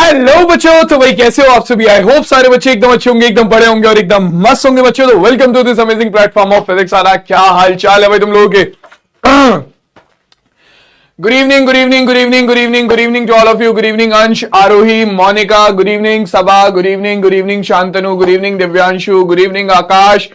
Hello बच्चों, तो भाई कैसे हो आप सभी। आई होप सारे बच्चे एकदम अच्छे होंगे, एकदम बड़े होंगे और एकदम मस्त होंगे बच्चों। तो welcome to this amazing platform of physics Wallah. क्या हाल चाल है भाई तुम लोगों के। Good evening, good evening, good evening, good evening, good evening to all of you. Good evening Ansh, Aarohi, Monika, good evening Saba, good evening, good evening Shantanu, good evening Divyanshu, good evening Akash.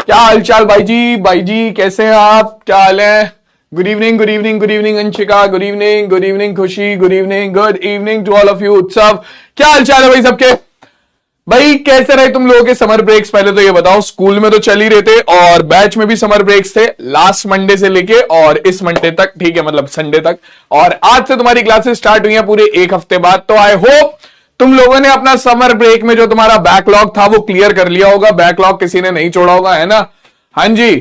क्या हाल चाल भाई जी, भाई जी कैसे हैं आप, क्या हाल है। Good evening, good evening, good evening Anshika, good evening Khushi, good evening to all of you. Utsav, क्या हाल चाल है भाई सबके। भाई कैसे रहे तुम लोगों के समर ब्रेक्स, पहले तो ये बताओ। स्कूल में तो चल ही रहे थे और बैच में भी समर ब्रेक्स थे लास्ट मंडे से लेके और इस मंडे तक, ठीक है, मतलब संडे तक। और आज से तुम्हारी क्लासेस स्टार्ट हुई हैं पूरे एक हफ्ते बाद। तो आई होप तुम लोगों ने अपना समर ब्रेक में जो तुम्हारा बैकलॉग था वो क्लियर कर लिया होगा। बैकलॉग किसी ने नहीं छोड़ा होगा, है ना। हाँ जी,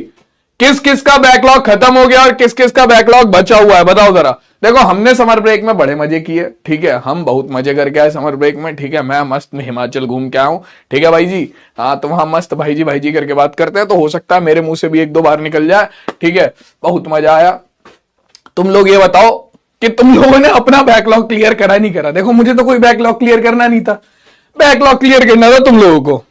किस किस का बैकलॉग खत्म हो गया और किस किस का बैकलॉग बचा हुआ है, बताओ जरा। देखो, हमने समर ब्रेक में बड़े मजे किए, ठीक है, हम बहुत मजे करके आए समर ब्रेक में, ठीक है। मैं मस्त हिमाचल घूम के आया हूं, ठीक है भाई जी। हाँ, तो वहां मस्त भाई जी करके बात करते हैं, तो हो सकता है मेरे मुंह से भी एक दो बार निकल जाए, ठीक है। बहुत मजा आया। तुम लोग ये बताओ कि तुम लोगों ने अपना बैकलॉग क्लियर करा नहीं करा। देखो, मुझे तो कोई बैकलॉग क्लियर करना नहीं था, बैकलॉग क्लियर करना था तुम लोगों को।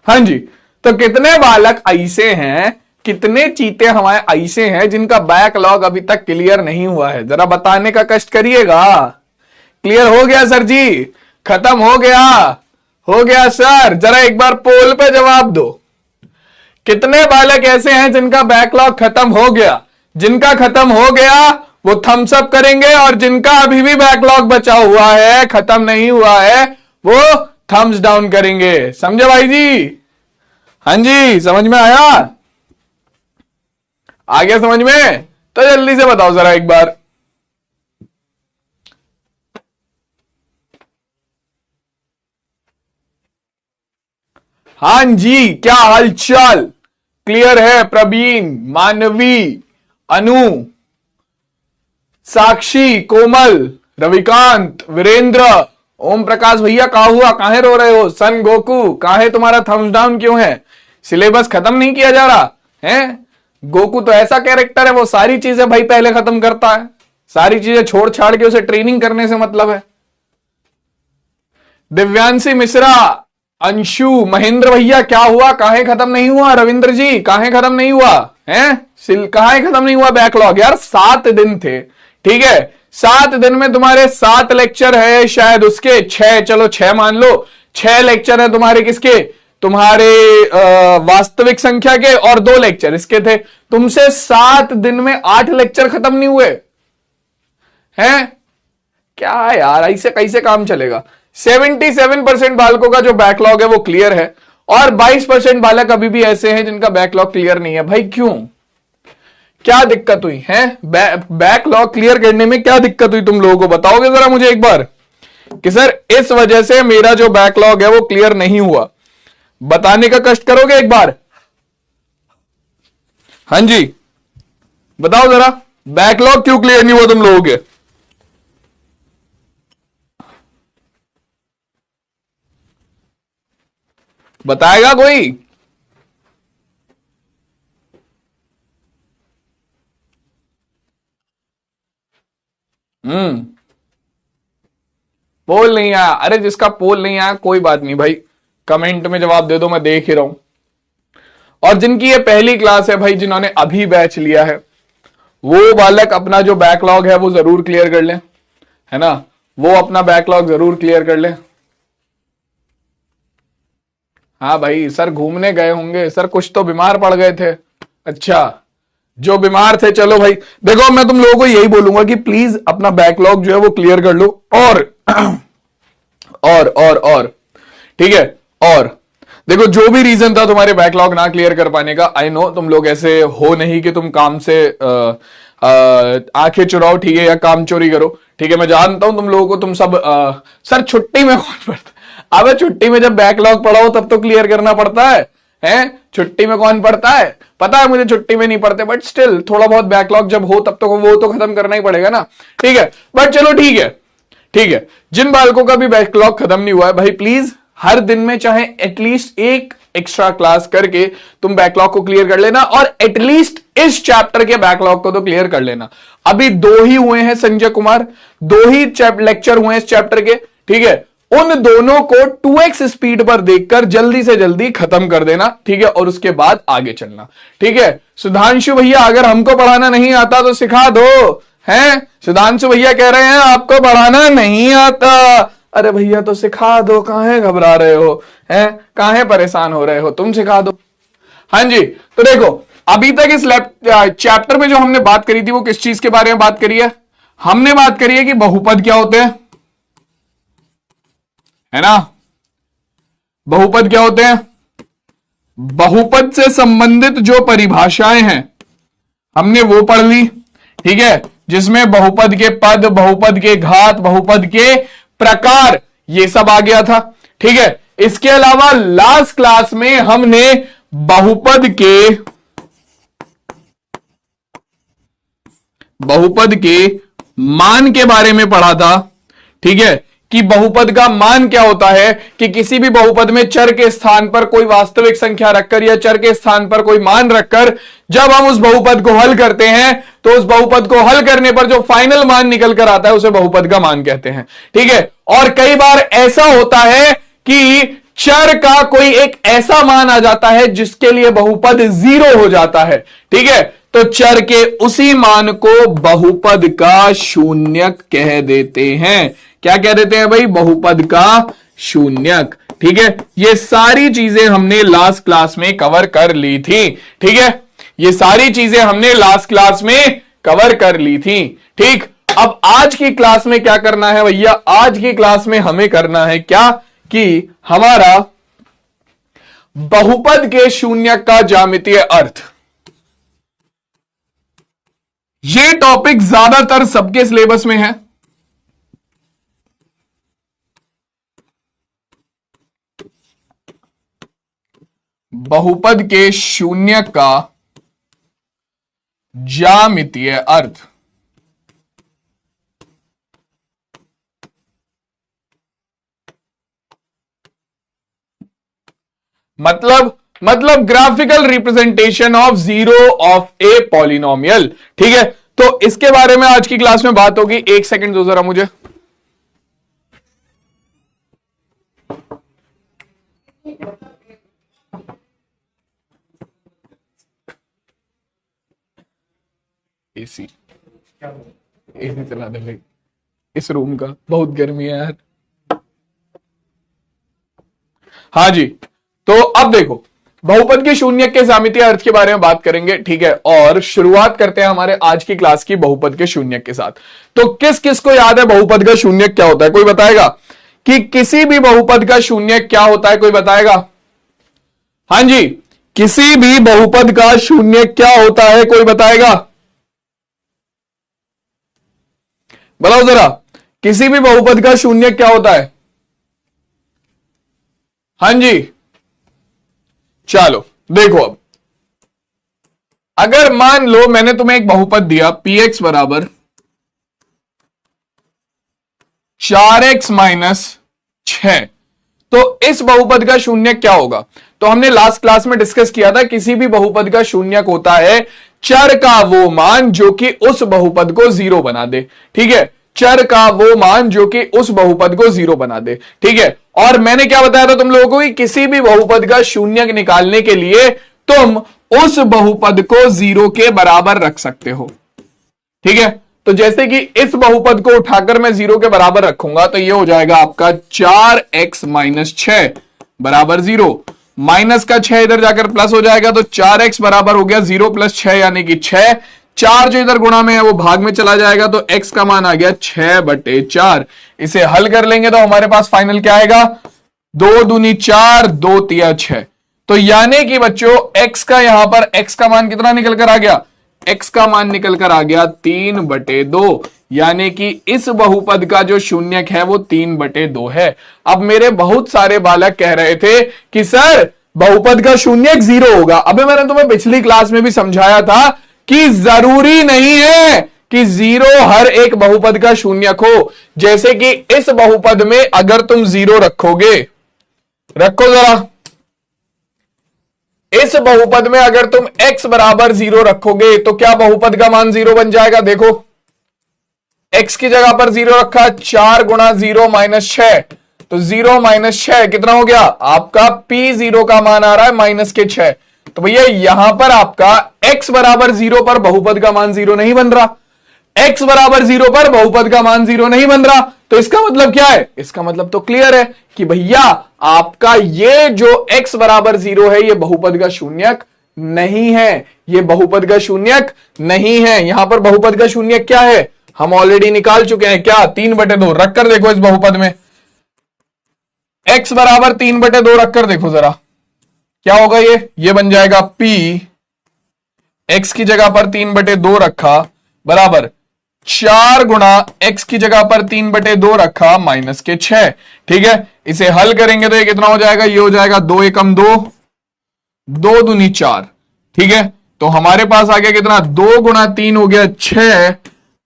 हाँ जी, तो कितने बालक ऐसे हैं, कितने चीते हमारे ऐसे हैं जिनका बैकलॉग अभी तक क्लियर नहीं हुआ है, जरा बताने का कष्ट करिएगा। क्लियर हो गया सर जी, खत्म हो गया सर, जरा एक बार पोल पे जवाब दो। कितने बालक ऐसे हैं जिनका बैकलॉग खत्म हो गया। जिनका खत्म हो गया वो थम्स अप करेंगे और जिनका अभी भी बैकलॉग बचा हुआ है, खत्म नहीं हुआ है, वो थम्स डाउन करेंगे। समझे भाई जी। हाँ जी, समझ में आया, आ गया समझ में। तो जल्दी से बताओ जरा एक बार। हाँ जी, क्या हालचाल, क्लियर है। प्रवीण, मानवी, अनु, साक्षी, कोमल, रविकांत, वीरेंद्र, ओम प्रकाश भैया, कहा हुआ, काहे रो रहे हो। सन गोकू, काहे तुम्हारा थम्स डाउन क्यों है। सिलेबस खत्म नहीं किया जा रहा है। गोकू तो ऐसा कैरेक्टर है, वो सारी चीजें भाई पहले खत्म करता है, सारी चीजें छोड़ छाड़ के उसे ट्रेनिंग करने से मतलब है। दिव्यांशी मिश्रा, अंशु, महेंद्र भैया, क्या हुआ, काहे खत्म नहीं हुआ। रविंद्र जी, काहे खत्म नहीं हुआ है, काहे खत्म नहीं हुआ बैकलॉग। यार 7 दिन थे, ठीक है। 7 दिन में तुम्हारे 7 लेक्चर है, शायद उसके 6, चलो 6 मान लो। 6 लेक्चर है तुम्हारे किसके, तुम्हारे वास्तविक संख्या के, और 2 लेक्चर इसके थे। तुमसे 7 दिन में 8 लेक्चर खत्म नहीं हुए हैं। क्या यार, ऐसे कैसे काम चलेगा। 77% बालकों का जो बैकलॉग है वो क्लियर है और 22% बालक अभी भी ऐसे हैं जिनका बैकलॉग क्लियर नहीं है। भाई क्यों, क्या दिक्कत हुई है। बैकलॉग क्लियर करने में क्या दिक्कत हुई, तुम लोगों को बताओगे जरा मुझे एक बार कि सर इस वजह से मेरा जो बैकलॉग है वो क्लियर नहीं हुआ। बताने का कष्ट करोगे एक बार। हाँ जी, बताओ जरा, बैकलॉग क्यों क्लियर नहीं हुआ तुम लोगों के। बताएगा कोई। पोल नहीं आया। अरे जिसका पोल नहीं आया कोई बात नहीं भाई, कमेंट में जवाब दे दो, मैं देख ही रहा हूं। और जिनकी ये पहली क्लास है भाई, जिन्होंने अभी बैच लिया है, वो बालक अपना जो बैकलॉग है वो जरूर क्लियर कर लें, है ना। वो अपना बैकलॉग जरूर क्लियर कर लें। हाँ भाई, सर घूमने गए होंगे, सर कुछ तो बीमार पड़ गए थे। अच्छा, जो बीमार थे, चलो भाई देखो, मैं तुम लोगों को यही बोलूंगा कि प्लीज अपना बैकलॉग जो है वो क्लियर कर लो। और ठीक है। और देखो, जो भी रीजन था तुम्हारे बैकलॉग ना क्लियर कर पाने का, आई नो तुम लोग ऐसे हो नहीं कि तुम काम से आंखें चुराओ, ठीक है, या काम चोरी करो, ठीक है। मैं जानता हूं तुम लोगों को, तुम सब सर छुट्टी में कौन पढ़ता। अब छुट्टी में जब बैकलॉग पढ़ा हो तब तो क्लियर करना पड़ता है, छुट्टी में कौन पढ़ता है। पता है मुझे छुट्टी में नहीं पढ़ते, बट स्टिल थोड़ा बहुत बैकलॉग जब हो तब तो वो तो खत्म करना ही पड़ेगा ना, ठीक है। बट चलो ठीक है, ठीक है। जिन बालकों का भी बैकलॉग खत्म नहीं हुआ है भाई, प्लीज हर दिन में चाहे एटलीस्ट एक एक्स्ट्रा क्लास करके तुम बैकलॉग को क्लियर कर लेना, और एटलीस्ट इस चैप्टर के बैकलॉग को तो क्लियर कर लेना। अभी 2 ही हुए हैं संजय कुमार, 2 ही लेक्चर हुए हैं इस चैप्टर के, ठीक है, उन दोनों को 2x स्पीड पर देखकर जल्दी से जल्दी खत्म कर देना, ठीक है, और उसके बाद आगे चलना, ठीक है। सुधांशु भैया अगर हमको पढ़ाना नहीं आता तो सिखा दो, हैं? सुधांशु भैया कह रहे हैं आपको पढ़ाना नहीं आता, अरे भैया तो सिखा दो, काहे घबरा रहे हो, हैं? काहे परेशान हो रहे हो, तुम सिखा दो। हाँ जी, तो देखो अभी तक इस चैप्टर में जो हमने बात करी थी वो किस चीज के बारे में बात करी है? हमने बात करी है कि बहुपद क्या होते हैं, है ना? बहुपद क्या होते हैं? बहुपद से संबंधित जो परिभाषाएं हैं हमने वो पढ़ ली, ठीक है, जिसमें बहुपद के पद, बहुपद के घात, बहुपद के प्रकार, ये सब आ गया था, ठीक है। इसके अलावा लास्ट क्लास में हमने बहुपद के मान के बारे में पढ़ा था, ठीक है, कि बहुपद का मान क्या होता है, कि किसी भी बहुपद में चर के स्थान पर कोई वास्तविक संख्या रखकर या चर के स्थान पर कोई मान रखकर जब हम उस बहुपद को हल करते हैं तो उस बहुपद को हल करने पर जो फाइनल मान निकल कर आता है उसे बहुपद का मान कहते हैं, ठीक है। और कई बार ऐसा होता है कि चर का कोई एक ऐसा मान आ जाता है जिसके लिए बहुपद 0 हो जाता है, ठीक है, तो चर के उसी मान को बहुपद का शून्यक कह देते हैं। क्या कह देते हैं भाई? बहुपद का शून्यक, ठीक है। ये सारी चीजें हमने लास्ट क्लास में कवर कर ली थी, ठीक है, ये सारी चीजें हमने लास्ट क्लास में कवर कर ली थी, ठीक। अब आज की क्लास में क्या करना है भैया? आज की क्लास में हमें करना है क्या कि हमारा बहुपद के शून्यक का ज्यामितीय अर्थ, ये टॉपिक ज्यादातर सबके सिलेबस में है, बहुपद के शून्यक का ज्यामितीय अर्थ। मतलब graphical representation of zero of a polynomial, ठीक है। तो इसके बारे में आज की क्लास में बात होगी। एक सेकंड दो जरा मुझे। एसी चला दे भाई, इस रूम का बहुत गर्मी है यार। हाँ जी, तो अब देखो बहुपद के शून्यक के ज्यामितीय अर्थ के बारे में बात करेंगे, ठीक है। और शुरुआत करते हैं हमारे आज की क्लास की बहुपद के शून्यक के साथ। तो किस किस को याद है बहुपद का शून्यक क्या होता है? कोई बताएगा कि किसी भी बहुपद का शून्यक क्या होता है? कोई बताएगा? हाँ जी, किसी भी बहुपद का शून्यक क्या होता है? कोई बताएगा? बताओ जरा, किसी भी बहुपद का शून्यक क्या होता है? हाँ जी, चलो देखो, अब अगर मान लो मैंने तुम्हें एक बहुपद दिया px बराबर 4x माइनस 6, तो इस बहुपद का शून्यक क्या होगा? तो हमने लास्ट क्लास में डिस्कस किया था, किसी भी बहुपद का शून्यक होता है चर का वो मान जो कि उस बहुपद को 0 बना दे, ठीक है, चर का वो मान जो कि उस बहुपद को 0 बना दे, ठीक है। और मैंने क्या बताया था तुम लोगों को कि किसी भी बहुपद का शून्यक निकालने के लिए तुम उस बहुपद को 0 के बराबर रख सकते हो, ठीक है। तो जैसे कि इस बहुपद को उठाकर मैं 0 के बराबर रखूंगा तो ये हो जाएगा आपका 4x माइनस 6 बराबर 0, माइनस का 6 इधर जाकर प्लस हो जाएगा, तो 4x बराबर हो गया 0 प्लस 6 यानी कि 6, 4 जो इधर गुणा में है वो भाग में चला जाएगा, तो x का मान आ गया 6/4। इसे हल कर लेंगे तो हमारे पास फाइनल क्या आएगा? 2 दूनी 4, 2 तिया 6। तो यानी कि बच्चों x का यहां पर x का मान कितना निकल कर आ गया? x का मान निकल कर आ गया 3/2, यानी कि इस बहुपद का जो शून्यक है वो 3/2 है। अब मेरे बहुत सारे बालक कह रहे थे कि सर बहुपद का शून्यक 0 होगा। अबे मैंने तुम्हें पिछली क्लास में भी समझाया था कि जरूरी नहीं है कि 0 हर एक बहुपद का शून्यक हो। जैसे कि इस बहुपद में अगर तुम 0 रखोगे, रखो जरा, इस बहुपद में अगर तुम x बराबर 0 रखोगे तो क्या बहुपद का मान 0 बन जाएगा? देखो x की जगह पर 0 रखा, 4 गुणा 0 माइनस 6, तो 0 माइनस 6 कितना हो गया आपका p0 का मान आ रहा है माइनस के 6। तो भैया यहां पर आपका x बराबर 0 पर बहुपद का मान 0 नहीं बन रहा, x बराबर 0 पर बहुपद का मान 0 नहीं बन रहा। तो इसका मतलब क्या है, इसका मतलब तो क्लियर है कि भैया आपका ये जो x बराबर 0 है ये बहुपद का शून्यक नहीं है, ये बहुपद का शून्यक नहीं है। यहां पर बहुपद का शून्यक क्या है हम ऑलरेडी निकाल चुके हैं, क्या 3/2 रख कर देखो इस बहुपद में, x बराबर 3/2 रख कर देखो जरा क्या होगा, ये बन जाएगा p, x की जगह पर 3/2 रखा बराबर 4 गुणा x की जगह पर 3/2 रखा माइनस के 6। ठीक है, इसे हल करेंगे तो ये कितना हो जाएगा, ये हो जाएगा 2 एकम 2, 2 दूनी 4। ठीक है, तो हमारे पास आ गया कितना, 2 गुणा 3 हो गया 6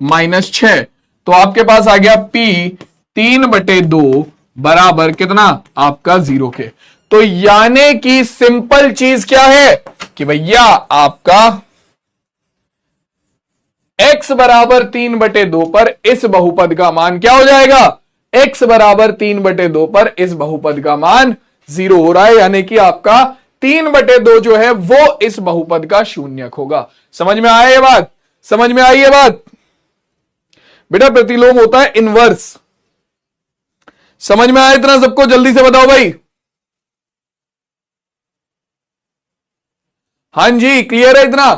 माइनस 6, तो आपके पास आ गया p 3/2 बराबर कितना आपका 0 के। तो यानी कि सिंपल चीज क्या है कि भैया आपका x बराबर 3/2 पर इस बहुपद का मान क्या हो जाएगा, x बराबर 3/2 पर इस बहुपद का मान 0 हो रहा है, यानी कि आपका 3/2 जो है वो इस बहुपद का शून्यक होगा। समझ में आया ये बात, समझ में आई ये बात बेटा। प्रतिलोम होता है इनवर्स, समझ में आया इतना सबको, जल्दी से बताओ भाई। हां जी क्लियर है इतना।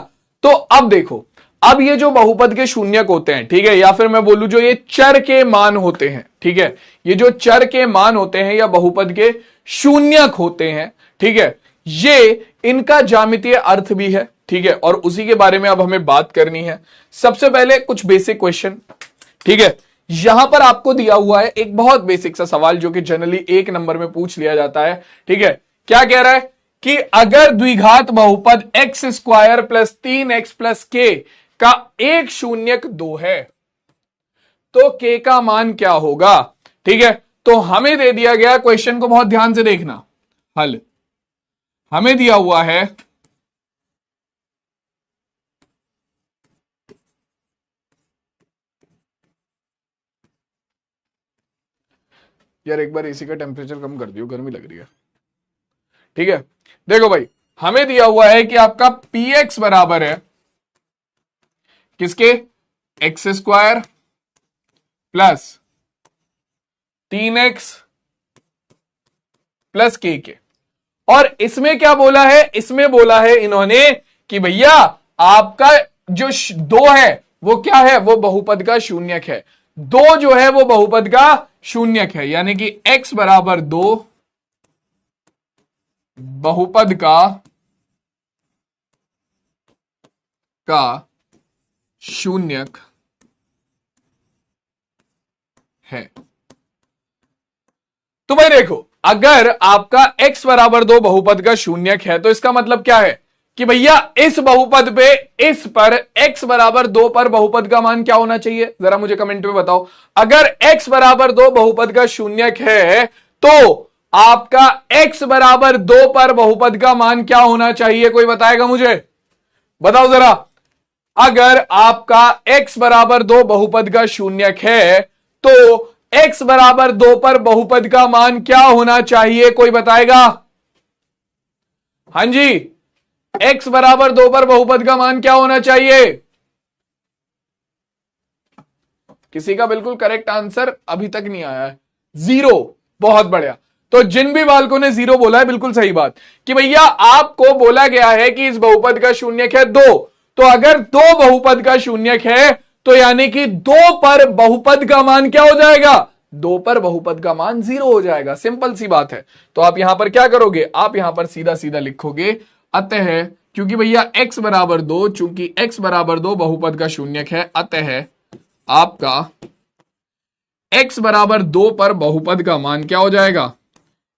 तो अब देखो, अब ये जो बहुपद के शून्यक होते हैं, ठीक है, या फिर मैं बोलूं जो ये चर के मान होते हैं, ठीक है, ये जो चर के मान होते हैं या बहुपद के शून्यक होते हैं, ठीक है, ये इनका ज्यामितीय अर्थ भी है। ठीक है, और उसी के बारे में अब हमें बात करनी है। सबसे पहले कुछ बेसिक क्वेश्चन, ठीक है, यहां पर आपको दिया हुआ है एक बहुत बेसिक सा सवाल जो कि जनरली 1 नंबर में पूछ लिया जाता है। ठीक है, क्या कह रहा है कि अगर द्विघात बहुपद x square plus 3x plus k का एक शून्यक 2 है तो k का मान क्या होगा। ठीक है, तो हमें दे दिया गया, क्वेश्चन को बहुत ध्यान से देखना, हल हमें दिया हुआ है यार एक बार एसी का टेम्परेचर कम कर दियो, गर्मी लग रही है। ठीक है, देखो भाई हमें दिया हुआ है कि आपका px बराबर है किसके, x square plus 3x plus k के, और इसमें क्या बोला है, इसमें बोला है इन्होंने कि भैया आपका जो 2 है वो क्या है, वो बहुपद का शून्यक है। 2 जो है वो बहुपद का शून्यक है, यानी कि x बराबर 2 बहुपद का शून्यक है। तो भाई देखो, अगर आपका x बराबर 2 बहुपद का शून्यक है तो इसका मतलब क्या है कि भैया इस बहुपद पे, इस पर x बराबर 2 पर बहुपद का मान क्या होना चाहिए, जरा मुझे कमेंट में बताओ। अगर x बराबर 2 बहुपद का शून्यक है तो आपका x बराबर 2 पर बहुपद का मान क्या होना चाहिए, कोई बताएगा मुझे, बताओ जरा। अगर आपका x बराबर 2 बहुपद का शून्यक है तो x बराबर 2 पर बहुपद का मान क्या होना चाहिए, कोई बताएगा। हां जी, x बराबर 2 पर बहुपद का मान क्या होना चाहिए। किसी का बिल्कुल करेक्ट आंसर अभी तक नहीं आया है, 0। बहुत बढ़िया, तो जिन भी बालकों ने 0 बोला है बिल्कुल सही बात कि भैया आपको बोला गया है कि इस बहुपद का शून्यक है 2, तो अगर 2 बहुपद का शून्यक है तो यानी कि 2 पर बहुपद का मान क्या हो जाएगा, 2 पर बहुपद का मान 0 हो जाएगा। सिंपल सी बात है। तो आप यहां पर क्या करोगे, आप यहां पर सीधा सीधा लिखोगे, अतः क्योंकि भैया x बराबर 2, चूंकि x बराबर 2 बहुपद का शून्यक है, अतः आपका x बराबर 2 पर बहुपद का मान क्या हो जाएगा,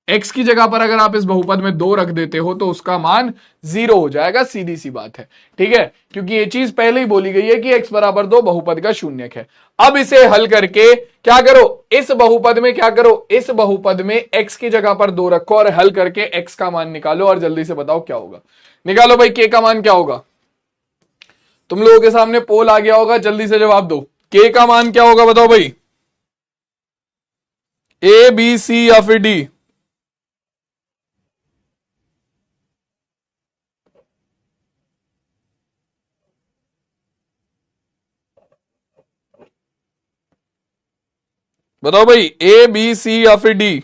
x की जगह पर अगर आप इस बहुपद में 2 रख देते हो तो उसका मान 0 हो जाएगा, सीधी सी बात है। ठीक है, क्योंकि ये चीज पहले ही बोली गई है कि x बराबर 2 बहुपद का शून्यक है। अब इसे हल करके क्या करो, इस बहुपद में क्या करो, इस बहुपद में x की जगह पर 2 रखो और हल करके x का मान निकालो और जल्दी से बताओ क्या होगा। निकालो भाई, k का मान क्या होगा। तुम लोगों के सामने पोल आ गया होगा, जल्दी से जवाब दो, के का मान क्या होगा बताओ भाई, ए बी सी या फिर डी? बताओ भाई, ए बी सी या फिर डी?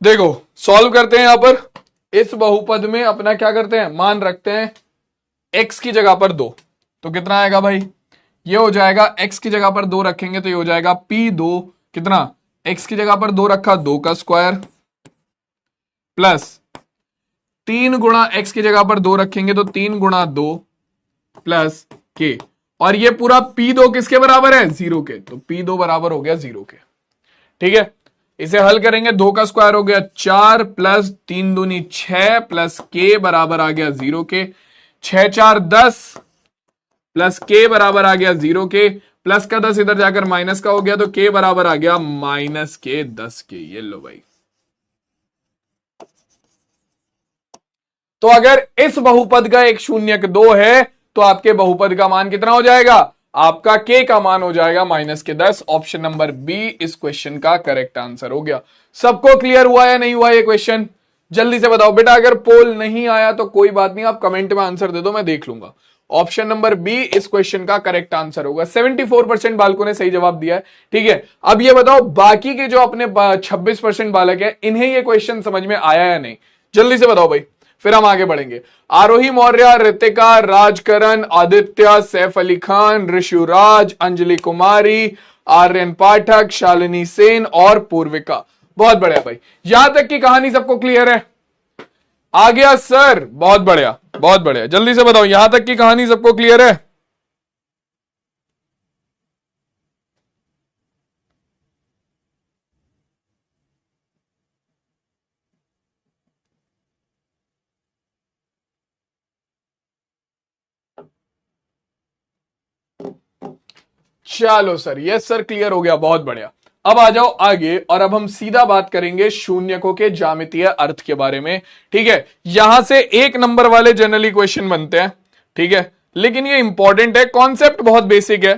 देखो सॉल्व करते हैं यहां पर। इस बहुपद में अपना क्या करते हैं, मान रखते हैं x की जगह पर 2, तो कितना आएगा भाई, ये हो जाएगा x की जगह पर 2 रखेंगे तो ये हो जाएगा p2, कितना, x की जगह पर 2 रखा 2 का स्क्वायर, प्लस 3 गुणा x की जगह पर 2 रखेंगे तो 3 गुणा 2 प्लस k, और ये पूरा p2 किसके बराबर है, 0 के, तो p2 बराबर हो गया 0 के। ठीक है, इसे हल करेंगे, 2 का स्क्वायर हो गया 4 प्लस 3 दूनी 6 प्लस के बराबर आ गया 0 के, 6 4 10 प्लस के बराबर आ गया 0 के, प्लस का 10 इधर जाकर माइनस का हो गया तो के बराबर आ गया माइनस के 10 के। ये लो भाई, तो अगर इस बहुपद का एक शून्यक 2 है तो आपके बहुपद का मान कितना हो जाएगा, आपका के का मान हो जाएगा माइनस के 10। ऑप्शन नंबर बी इस क्वेश्चन का करेक्ट आंसर हो गया। सबको क्लियर हुआ या नहीं हुआ ये क्वेश्चन, जल्दी से बताओ बेटा। अगर पोल नहीं आया तो कोई बात नहीं, आप कमेंट में आंसर दे दो, मैं देख लूंगा। ऑप्शन नंबर बी इस क्वेश्चन का करेक्ट आंसर होगा। 74% बालकों ने सही जवाब दिया है। ठीक है, अब ये बताओ बाकी के जो अपने 26% बालक है, इन्हें ये क्वेश्चन समझ में आया या नहीं, जल्दी से बताओ भाई, फिर हम आगे बढ़ेंगे। आरोही मौर्य, रितिका, राजकरण, आदित्य, सैफ अली खान, ऋषुराज, अंजलि कुमारी, आर्यन पाठक, शालिनी सेन और पूर्विका। बहुत बढ़िया भाई, यहां तक की कहानी सबको क्लियर है, आ गया सर, बहुत बढ़िया बहुत बढ़िया। जल्दी से बताओ, यहां तक की कहानी सबको क्लियर है? चलो सर, यस सर, क्लियर हो गया, बहुत बढ़िया। अब आ जाओ आगे, और अब हम सीधा बात करेंगे शून्यकों के ज्यामितीय अर्थ के बारे में। ठीक है, यहां से 1 नंबर वाले जनरली क्वेश्चन बनते हैं। ठीक है, लेकिन ये इंपॉर्टेंट है, कॉन्सेप्ट बहुत बेसिक है।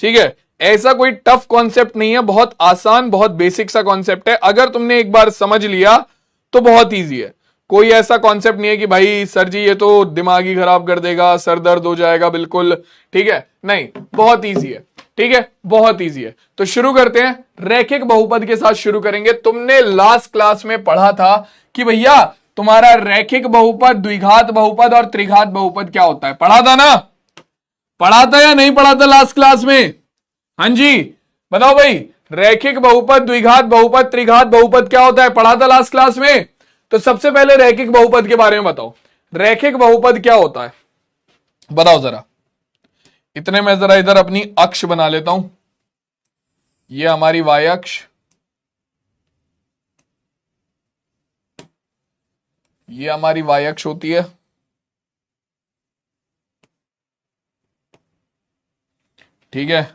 ठीक है, ऐसा कोई टफ कॉन्सेप्ट नहीं है, बहुत आसान बहुत बेसिक सा कॉन्सेप्ट है। अगर तुमने एक बार समझ लिया तो बहुत ईजी है। कोई ऐसा कॉन्सेप्ट नहीं है कि भाई सर जी ये तो दिमाग ही खराब कर देगा, सर दर्द हो जाएगा बिल्कुल। ठीक है, नहीं, बहुत ईजी है। ठीक है, बहुत ईजी है। तो शुरू करते हैं, रैखिक बहुपद के साथ शुरू करेंगे। तुमने लास्ट क्लास में पढ़ा था कि भैया तुम्हारा रैखिक बहुपद, द्विघात बहुपद और त्रिघात बहुपद क्या होता है, पढ़ा था ना? पढ़ा था या नहीं पढ़ा था लास्ट क्लास में? हाँ जी, बताओ भाई, रैखिक बहुपद, द्विघात बहुपद, त्रिघात बहुपद क्या होता है, पढ़ा था लास्ट क्लास में? तो सबसे पहले रैखिक बहुपद के बारे में बताओ, रैखिक बहुपद क्या होता है, बताओ जरा। इतने में जरा इधर अपनी अक्ष बना लेता हूं, ये हमारी वाई अक्ष, ये हमारी वाई अक्ष होती है। ठीक है,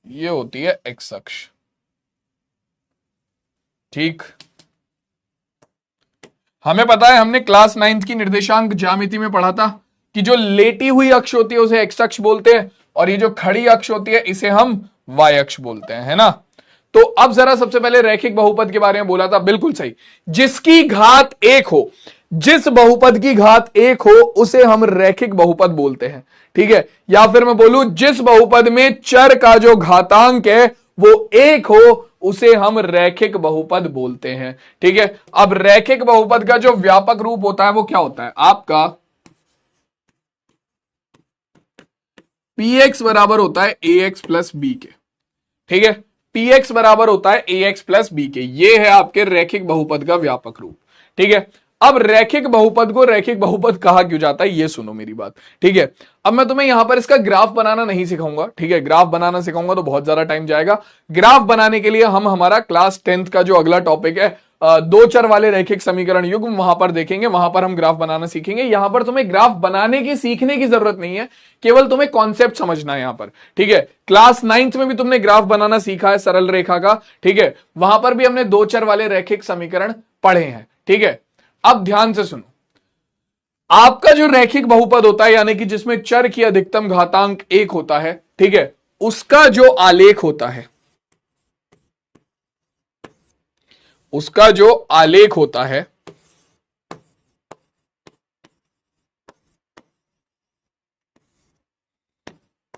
ये होती है एक्स अक्ष। ठीक, हमें पता है, हमने क्लास 9th की निर्देशांक ज्यामिति में पढ़ा था कि जो लेटी हुई अक्ष होती है उसे एक्स अक्ष बोलते हैं, और ये जो खड़ी अक्ष होती है इसे हम वाई अक्ष बोलते हैं, है ना? तो अब जरा सबसे पहले रैखिक बहुपद के बारे में बोला था, बिल्कुल सही। जिसकी घात 1 हो, जिस बहुपद की घात 1 हो उसे हम रैखिक बहुपद बोलते हैं। ठीक है, या फिर मैं बोलूं जिस बहुपद में चर का जो घातांक है वो 1 हो उसे हम रैखिक बहुपद बोलते हैं। ठीक है, अब रैखिक बहुपद का जो व्यापक रूप होता है वो क्या होता है आपका, px बराबर होता है ax प्लस बी के। ठीक है, px बराबर होता है ax प्लस बी के, ये है आपके रैखिक बहुपद का व्यापक रूप। ठीक है, अब रैखिक बहुपद को रैखिक बहुपद कहा क्यों जाता है ये सुनो मेरी बात, ठीक है। अब मैं तुम्हें यहां पर इसका ग्राफ बनाना नहीं सिखाऊंगा, ठीक है। ग्राफ बनाना सिखाऊंगा तो बहुत ज्यादा टाइम जाएगा। ग्राफ बनाने के लिए हम हमारा क्लास 10th का जो अगला टॉपिक है दो चर वाले रैखिक समीकरण युग्म, वहां पर देखेंगे, वहां पर हम ग्राफ बनाना सीखेंगे। यहां पर तुम्हें ग्राफ बनाने की सीखने की जरूरत नहीं है, केवल तुम्हें कॉन्सेप्ट समझना है यहां पर, ठीक है। क्लास 9th में भी तुमने ग्राफ बनाना सीखा है सरल रेखा का, ठीक है। वहां पर भी हमने दो चर वाले रैखिक समीकरण पढ़े हैं, ठीक है। अब ध्यान से सुनो, आपका जो रैखिक बहुपद होता है यानी कि जिसमें चर की अधिकतम घातांक 1 होता है, ठीक है, उसका जो आलेख होता है, उसका जो आलेख होता है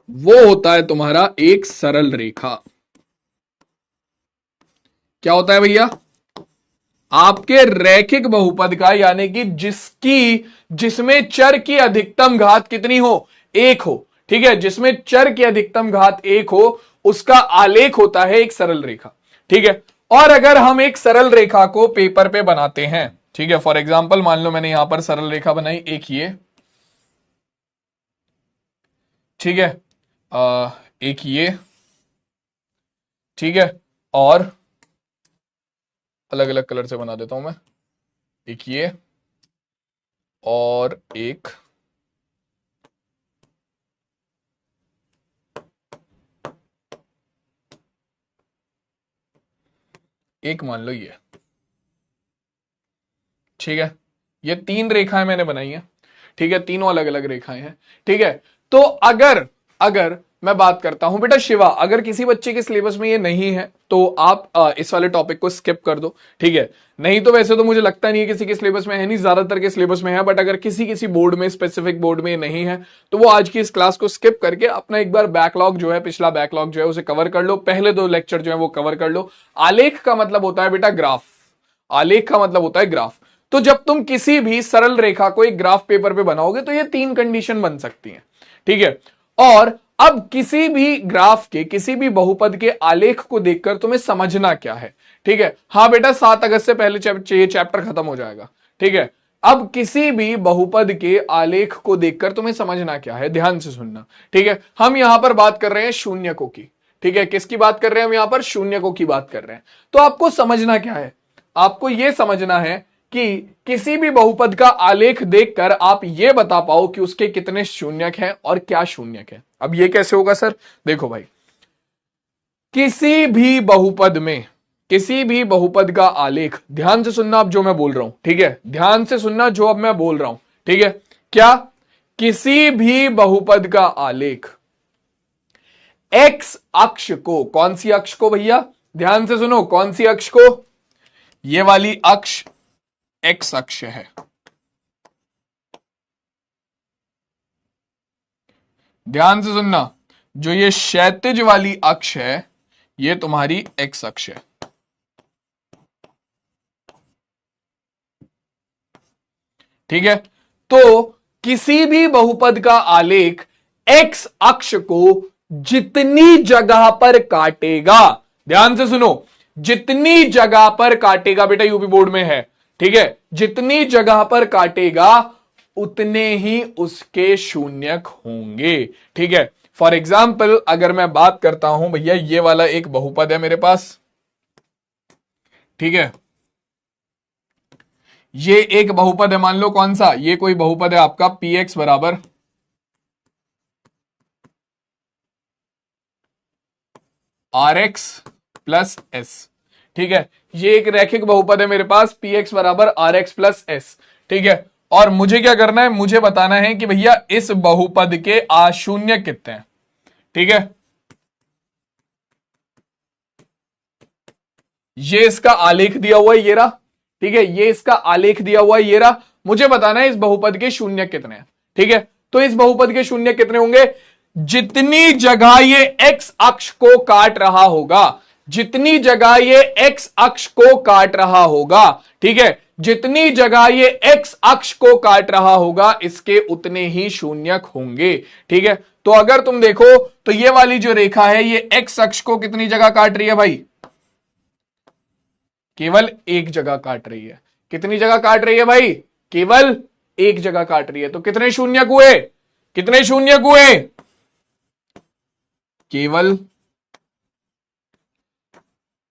वो होता है तुम्हारा एक सरल रेखा। क्या होता है भैया? आपके रैखिक बहुपद का यानी कि जिसमें चर की अधिकतम घात कितनी हो? 1 हो, ठीक है। जिसमें चर की अधिकतम घात 1 हो उसका आलेख होता है एक सरल रेखा, ठीक है। और अगर हम एक सरल रेखा को पेपर पे बनाते हैं, ठीक है, फॉर एग्जाम्पल मान लो मैंने यहां पर सरल रेखा बनाई एक ये, ठीक है, एक ये, ठीक है, और अलग अलग कलर से बना देता हूं मैं, एक ये और एक मान लो ये, ठीक है। ये 3 रेखाएं मैंने बनाई हैं, ठीक है, तीनों अलग अलग रेखाएं हैं, ठीक है। तो अगर अगर मैं बात करता हूं बेटा शिवा, अगर किसी बच्चे के सिलेबस में ये नहीं है तो आप इस वाले टॉपिक को स्किप कर दो, ठीक है। नहीं तो वैसे तो मुझे लगता नहीं है किसी के सिलेबस में है, नहीं ज्यादातर के सिलेबस में है, बट अगर किसी बोर्ड में, स्पेसिफिक बोर्ड में नहीं है तो वो आज की इस क्लास को स्किप करके अपना एक बार बैकलॉग जो है, पिछला बैकलॉग जो है उसे कवर कर लो, पहले 2 लेक्चर जो है वो कवर कर लो। आलेख का मतलब होता है बेटा ग्राफ, आलेख का मतलब होता है ग्राफ। तो जब तुम किसी भी सरल रेखा को एक ग्राफ पेपर पे बनाओगे तो ये 3 कंडीशन बन सकती हैं, ठीक है। और अब किसी भी ग्राफ के, किसी भी बहुपद के आलेख को देखकर तुम्हें समझना क्या है, ठीक है। हाँ बेटा 7 अगस्त से पहले ये चैप्टर खत्म हो जाएगा, ठीक है। अब किसी भी बहुपद के आलेख को देखकर तुम्हें समझना क्या है, ध्यान से सुनना, ठीक है। हम यहां पर बात कर रहे हैं शून्यकों की, ठीक है। किसकी बात कर रहे हैं हम यहां पर? शून्यकों की बात कर रहे हैं। तो आपको समझना क्या है? आपको यह समझना है कि किसी भी बहुपद का आलेख देखकर आप यह बता पाओ कि उसके कितने शून्यक हैं और क्या शून्यक है। अब यह कैसे होगा सर? देखो भाई, किसी भी बहुपद का आलेख, ध्यान से सुनना अब जो मैं बोल रहा हूं, ठीक है, ध्यान से सुनना जो अब मैं बोल रहा हूं, ठीक है। क्या? किसी भी बहुपद का आलेख एक्स अक्ष को, कौन सी अक्ष को भैया? ध्यान से सुनो, कौन सी अक्ष को? ये वाली अक्ष एक्स अक्ष है, ध्यान से सुनना, जो ये क्षैतिज वाली अक्ष है ये तुम्हारी एक्स अक्ष है, ठीक है। तो किसी भी बहुपद का आलेख एक्स अक्ष को जितनी जगह पर काटेगा, ध्यान से सुनो, जितनी जगह पर काटेगा, बेटा यूपी बोर्ड में है, ठीक है, जितनी जगह पर काटेगा उतने ही उसके शून्यक होंगे, ठीक है। फॉर एग्जाम्पल अगर मैं बात करता हूं भैया, ये वाला एक बहुपद है मेरे पास, ठीक है, ये एक बहुपद है, मान लो कौन सा? ये कोई बहुपद है आपका पी एक्स बराबर आर एक्स प्लस एस, ठीक है। ये एक रैखिक बहुपद है मेरे पास, पी एक्स बराबर आर एक्स प्लस एस, ठीक है। और मुझे क्या करना है? मुझे बताना है कि भैया इस बहुपद के अशून्य कितने हैं, ठीक है। ये इसका आलेख दिया हुआ है, ये रहा, ठीक है, ये इसका आलेख दिया हुआ है, ये रहा। मुझे बताना है इस बहुपद के शून्य कितने हैं, ठीक है। तो इस बहुपद के शून्य कितने होंगे? जितनी जगह ये एक्स अक्ष को काट रहा होगा, जितनी जगह ये एक्स अक्ष को काट रहा होगा, ठीक है, जितनी जगह ये एक्स अक्ष को काट रहा होगा इसके उतने ही शून्यक होंगे, ठीक है। तो अगर तुम देखो तो ये वाली जो रेखा है ये एक्स अक्ष को कितनी जगह काट रही है भाई? केवल एक जगह काट रही है। कितनी जगह काट रही है भाई? केवल एक जगह काट रही है। तो कितने शून्यक हुए? कितने शून्यक हुए? केवल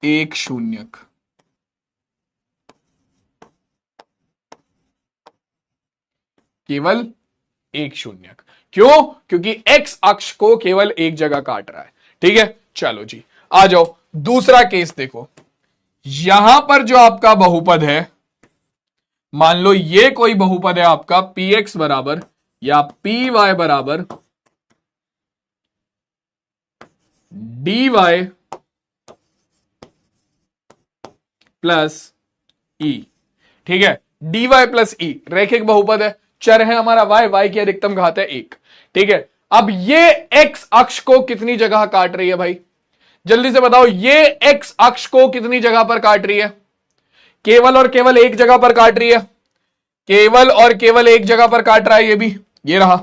एक शून्यक। केवल एक शून्यक। क्यों? क्योंकि एक्स अक्ष को केवल एक जगह काट रहा है। ठीक है, चलो जी आ जाओ दूसरा केस देखो। यहां पर जो आपका बहुपद है, मान लो ये कोई बहुपद है आपका पी एक्स बराबर या पी वाई बराबर डी वाई प्लस ई। ठीक है, डी वाई प्लस ई रैखिक बहुपद है, चर है हमारा वाई, वाई की अधिकतम घात है एक। ठीक है, अब ये एक्स अक्ष को कितनी जगह काट रही है भाई? जल्दी से बताओ, ये एक्स अक्ष को कितनी जगह पर काट रही है? केवल और केवल एक जगह पर काट रही है। केवल और केवल एक जगह पर काट रहा है, ये भी, ये रहा।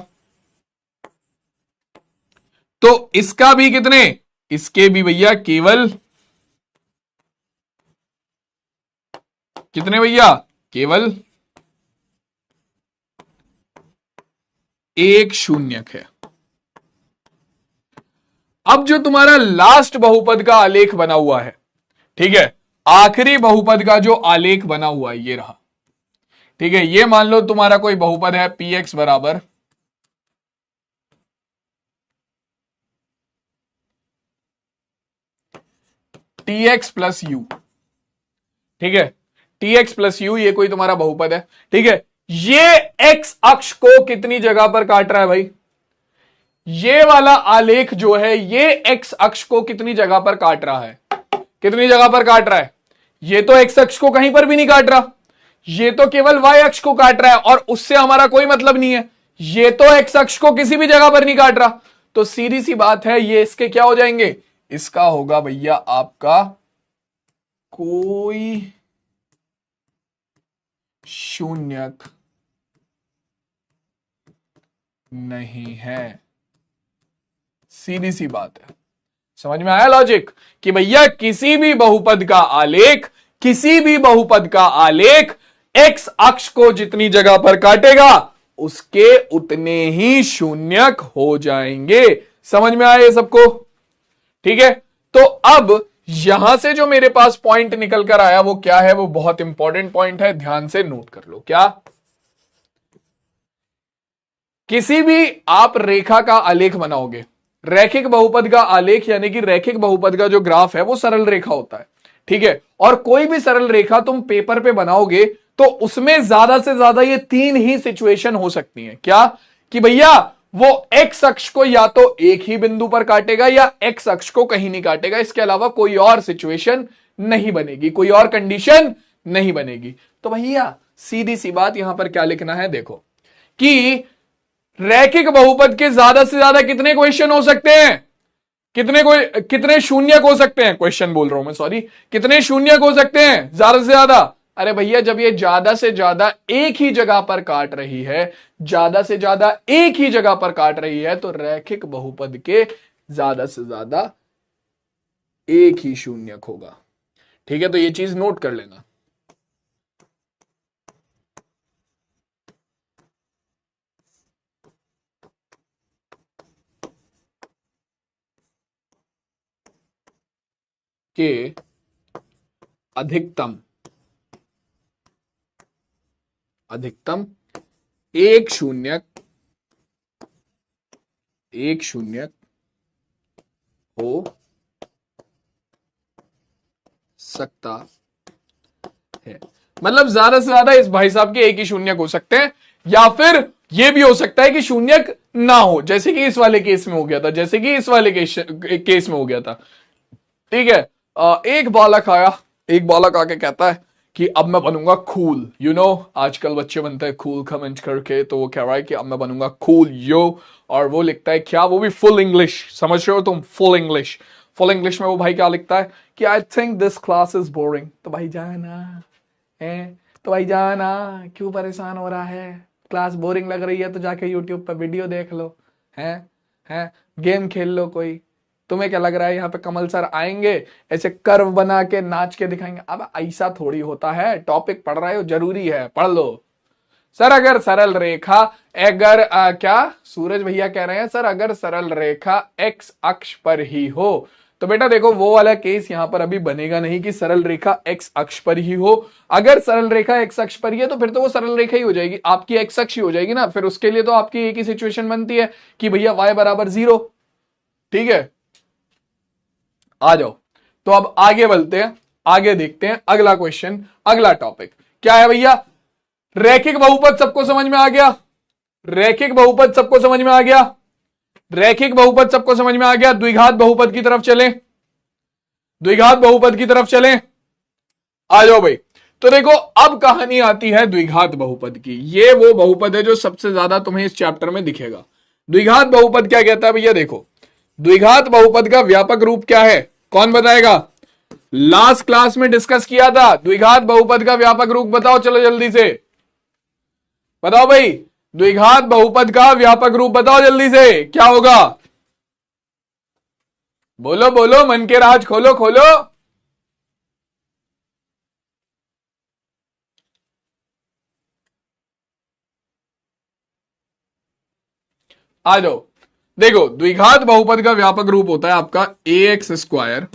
तो इसका भी कितने? इसके भी भैया केवल कितने भैया? केवल एक शून्यक है। अब जो तुम्हारा लास्ट बहुपद का आलेख बना हुआ है, ठीक है, आखिरी बहुपद का जो आलेख बना हुआ है ये रहा। ठीक है, ये मान लो तुम्हारा कोई बहुपद है पी एक्स बराबर टी एक्स प्लस यू। ठीक है, टी एक्स प्लस यू ये कोई तुम्हारा बहुपद है। ठीक है, ये एक्स अक्ष को कितनी जगह पर काट रहा है भाई? ये वाला आलेख जो है ये एक्स अक्ष को कितनी जगह पर काट रहा है? कितनी जगह पर काट रहा है? ये तो एक्स अक्ष को कहीं पर भी नहीं काट रहा, ये तो केवल वाई अक्ष को काट रहा है और उससे हमारा कोई मतलब नहीं है। ये तो एक्स अक्ष को किसी भी जगह पर नहीं काट रहा। तो सीधी सी बात है, ये इसके क्या हो जाएंगे? इसका होगा भैया आपका कोई शून्यक नहीं है। सीधी सी बात है, समझ में आया लॉजिक? कि भैया किसी भी बहुपद का आलेख, किसी भी बहुपद का आलेख एक्स अक्ष को जितनी जगह पर काटेगा उसके उतने ही शून्यक हो जाएंगे। समझ में आया ये सबको? ठीक है, तो अब यहां से जो मेरे पास पॉइंट निकल कर आया वो क्या है? वो बहुत इंपॉर्टेंट पॉइंट है, ध्यान से नोट कर लो। क्या? किसी भी आप रेखा का आलेख बनाओगे, रैखिक बहुपद का आलेख यानी कि रैखिक बहुपद का जो ग्राफ है वो सरल रेखा होता है। ठीक है, और कोई भी सरल रेखा तुम पेपर पे बनाओगे तो उसमें ज्यादा से ज्यादा ये तीन ही सिचुएशन हो सकती हैं। क्या? कि भैया वो एक्स अक्ष को या तो एक ही बिंदु पर काटेगा या एक्स अक्ष को कहीं नहीं काटेगा, इसके अलावा कोई और सिचुएशन नहीं बनेगी, कोई और कंडीशन नहीं बनेगी। तो भैया सीधी सी बात यहां पर क्या लिखना है, देखो कि रैखिक बहुपद के ज्यादा से ज्यादा कितने क्वेश्चन हो सकते हैं? कितने शून्यक हो सकते हैं? क्वेश्चन बोल रहा हूं मैं, सॉरी, कितने शून्यक हो सकते हैं ज्यादा से ज्यादा? अरे भैया जब ये ज्यादा से ज्यादा एक ही जगह पर काट रही है, ज्यादा से ज्यादा एक ही जगह पर काट रही है, तो रैखिक बहुपद के ज्यादा से ज्यादा एक ही शून्यक होगा। ठीक है, तो ये चीज नोट कर लेना। के अधिकतम एक शून्यक हो सकता है। मतलब ज्यादा से ज्यादा इस भाई साहब के एक ही शून्यक हो सकते हैं, या फिर यह भी हो सकता है कि शून्यक ना हो, जैसे कि इस वाले केस में हो गया था, जैसे कि इस वाले केस में हो गया था। ठीक है, एक बालक आके कहता है कि अब मैं बनूंगा कूल, आजकल बच्चे बनते हैं कूल कमेंट करके, तो वो कह रहा है कि अब मैं बनूंगा कूल और वो लिखता है क्या? वो भी फुल इंग्लिश, समझ रहे हो तुम? फुल इंग्लिश में वो भाई क्या लिखता है कि I think this class is boring. तो भाई जाना है, तो भाई जाना, क्यों परेशान हो रहा है? क्लास बोरिंग लग रही है तो जाके यूट्यूब पर वीडियो देख लो, हैं गेम खेल लो कोई, तुम्हें क्या लग रहा है यहाँ पे कमल सर आएंगे ऐसे कर्व बना के नाच के दिखाएंगे? अब ऐसा थोड़ी होता है, टॉपिक पढ़ रहे हो, जरूरी है, पढ़ लो। सर अगर सरल रेखा, अगर क्या सूरज भैया कह रहे हैं सर, अगर सरल रेखा एक्स अक्ष पर ही हो, तो बेटा देखो वो वाला केस यहां पर अभी बनेगा नहीं कि सरल रेखा एक्स अक्ष पर ही हो। अगर सरल रेखा एक्स अक्ष पर ही है तो फिर तो वो सरल रेखा ही हो जाएगी, आपकी एक्स अक्ष ही हो जाएगी ना। फिर उसके लिए तो आपकी एक ही सिचुएशन बनती है कि भैया y बराबर 0। ठीक है, आ जाओ। तो अब आगे बढ़ते हैं, आगे देखते हैं अगला क्वेश्चन, अगला टॉपिक क्या है भैया? रैखिक बहुपद सबको समझ में आ गया? रैखिक बहुपद सबको समझ में आ गया? रैखिक बहुपद सबको समझ में आ गया? द्विघात बहुपद की तरफ चलें, द्विघात बहुपद की तरफ चलें, आ जाओ भाई। तो देखो अब कहानी आती है द्विघात बहुपद की। ये वो बहुपद है जो सबसे ज्यादा तुम्हें इस चैप्टर में दिखेगा। द्विघात बहुपद क्या कहता है भैया? देखो द्विघात बहुपद का व्यापक रूप क्या है, कौन बताएगा? लास्ट क्लास में डिस्कस किया था, द्विघात बहुपद का व्यापक रूप बताओ, चलो जल्दी से बताओ भाई। द्विघात बहुपद का व्यापक रूप बताओ जल्दी से, क्या होगा? बोलो बोलो, मन के राज खोलो खोलो। आ जाओ। देखो द्विघात बहुपद का व्यापक रूप होता है आपका ax square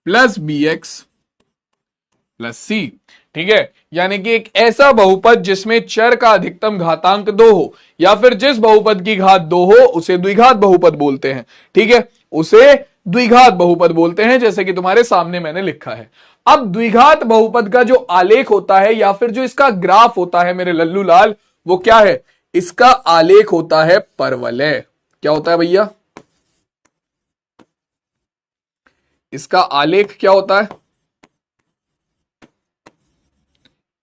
plus bx plus c। ठीक है, यानी कि एक ऐसा बहुपद जिसमें चर का अधिकतम घातांक 2 हो, या फिर जिस बहुपद की घात 2 हो उसे द्विघात बहुपद बोलते हैं। ठीक है, उसे द्विघात बहुपद बोलते हैं, जैसे कि तुम्हारे सामने मैंने लिखा है। अब द्विघात बहुपद का जो आलेख होता है या फिर जो इसका ग्राफ होता है मेरे लल्लू लाल, वो क्या है? इसका आलेख होता है परवलय। क्या होता है भैया? इसका आलेख क्या होता है?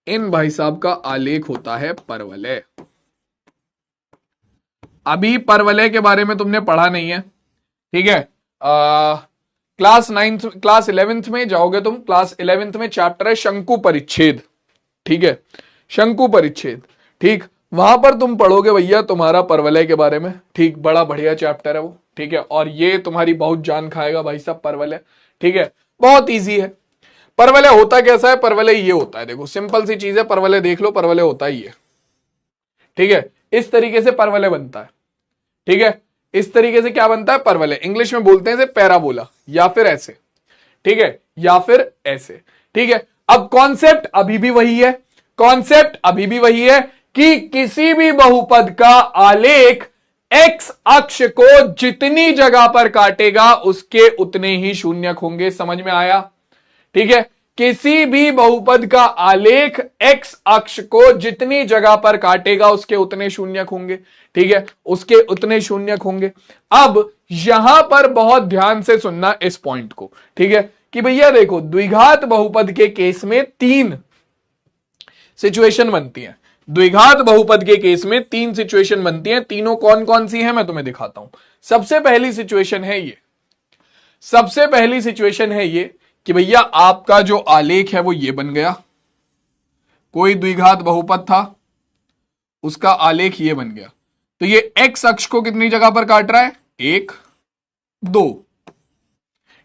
इन भाई साहब का आलेख होता है परवलय। अभी परवलय के बारे में तुमने पढ़ा नहीं है, ठीक है? क्लास 11th में जाओगे तुम, क्लास 11th में चैप्टर है शंकु परिच्छेद। ठीक है, शंकु परिच्छेद, ठीक, वहां पर तुम पढ़ोगे भैया तुम्हारा परवलय के बारे में। ठीक, बड़ा बढ़िया चैप्टर है वो। ठीक है, और ये तुम्हारी बहुत जान खाएगा भाई साहब परवलय। ठीक है, बहुत इजी है। परवलय होता कैसा है? परवलय ये होता है, देखो सिंपल सी चीज है, परवलय देख लो, परवलय होता ही है। ठीक है, इस तरीके से परवलय बनता है। ठीक है, इस तरीके से क्या बनता है परवलय? इंग्लिश में बोलते हैं इसे पैराबोला, या फिर ऐसे। ठीक है, या फिर ऐसे। ठीक है, अब कॉन्सेप्ट अभी भी वही है, कॉन्सेप्ट अभी भी वही है कि किसी भी बहुपद का आलेख एक्स अक्ष को जितनी जगह पर काटेगा उसके उतने ही शून्यक होंगे। समझ में आया? ठीक है, किसी भी बहुपद का आलेख एक्स अक्ष को जितनी जगह पर काटेगा उसके उतने शून्यक होंगे। ठीक है, उसके उतने शून्यक होंगे। अब यहां पर बहुत ध्यान से सुनना इस पॉइंट को। ठीक है, कि भैया देखो द्विघात बहुपद के केस में 3 सिचुएशन बनती हैं। द्विघात बहुपद के केस में 3 सिचुएशन बनती हैं। तीनों कौन कौन सी हैं मैं तुम्हें दिखाता हूं। सबसे पहली सिचुएशन है ये, सबसे पहली सिचुएशन है ये कि भैया आपका जो आलेख है वो ये बन गया। कोई द्विघात बहुपद था, उसका आलेख ये बन गया। तो ये एक्स अक्ष को कितनी जगह पर काट रहा है? 1 2।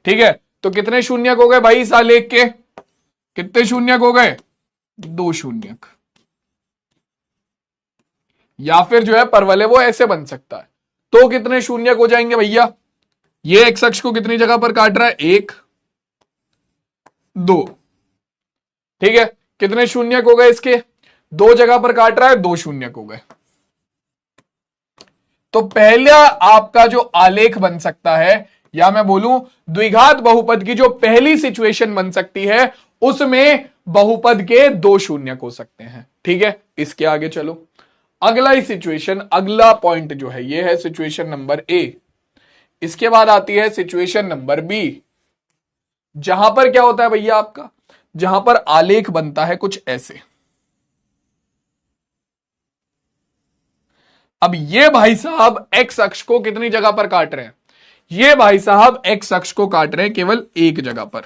ठीक है, तो कितने शून्यक हो गए भाई इस आलेख के? कितने शून्यक हो गए? 2 शून्यक। या फिर जो है परवलय वो ऐसे बन सकता है। तो कितने शून्यक हो जाएंगे भैया? ये एक्स अक्ष को कितनी जगह पर काट रहा है? 1 2। ठीक है, कितने शून्यक हो गए इसके? 2 जगह पर काट रहा है, 2 शून्यक हो गए। तो पहला आपका जो आलेख बन सकता है, या मैं बोलूं द्विघात बहुपद की जो पहली सिचुएशन बन सकती है, उसमें बहुपद के 2 शून्यक हो सकते हैं। ठीक है, इसके आगे चलो, अगला ही सिचुएशन, अगला पॉइंट जो है ये है सिचुएशन नंबर ए। इसके बाद आती है सिचुएशन नंबर बी, जहां पर क्या होता है भैया आपका, जहां पर आलेख बनता है कुछ ऐसे। अब ये भाई साहब एक्स अक्ष को कितनी जगह पर काट रहे हैं? ये भाई साहब एक्स अक्ष को काट रहे हैं केवल एक जगह पर।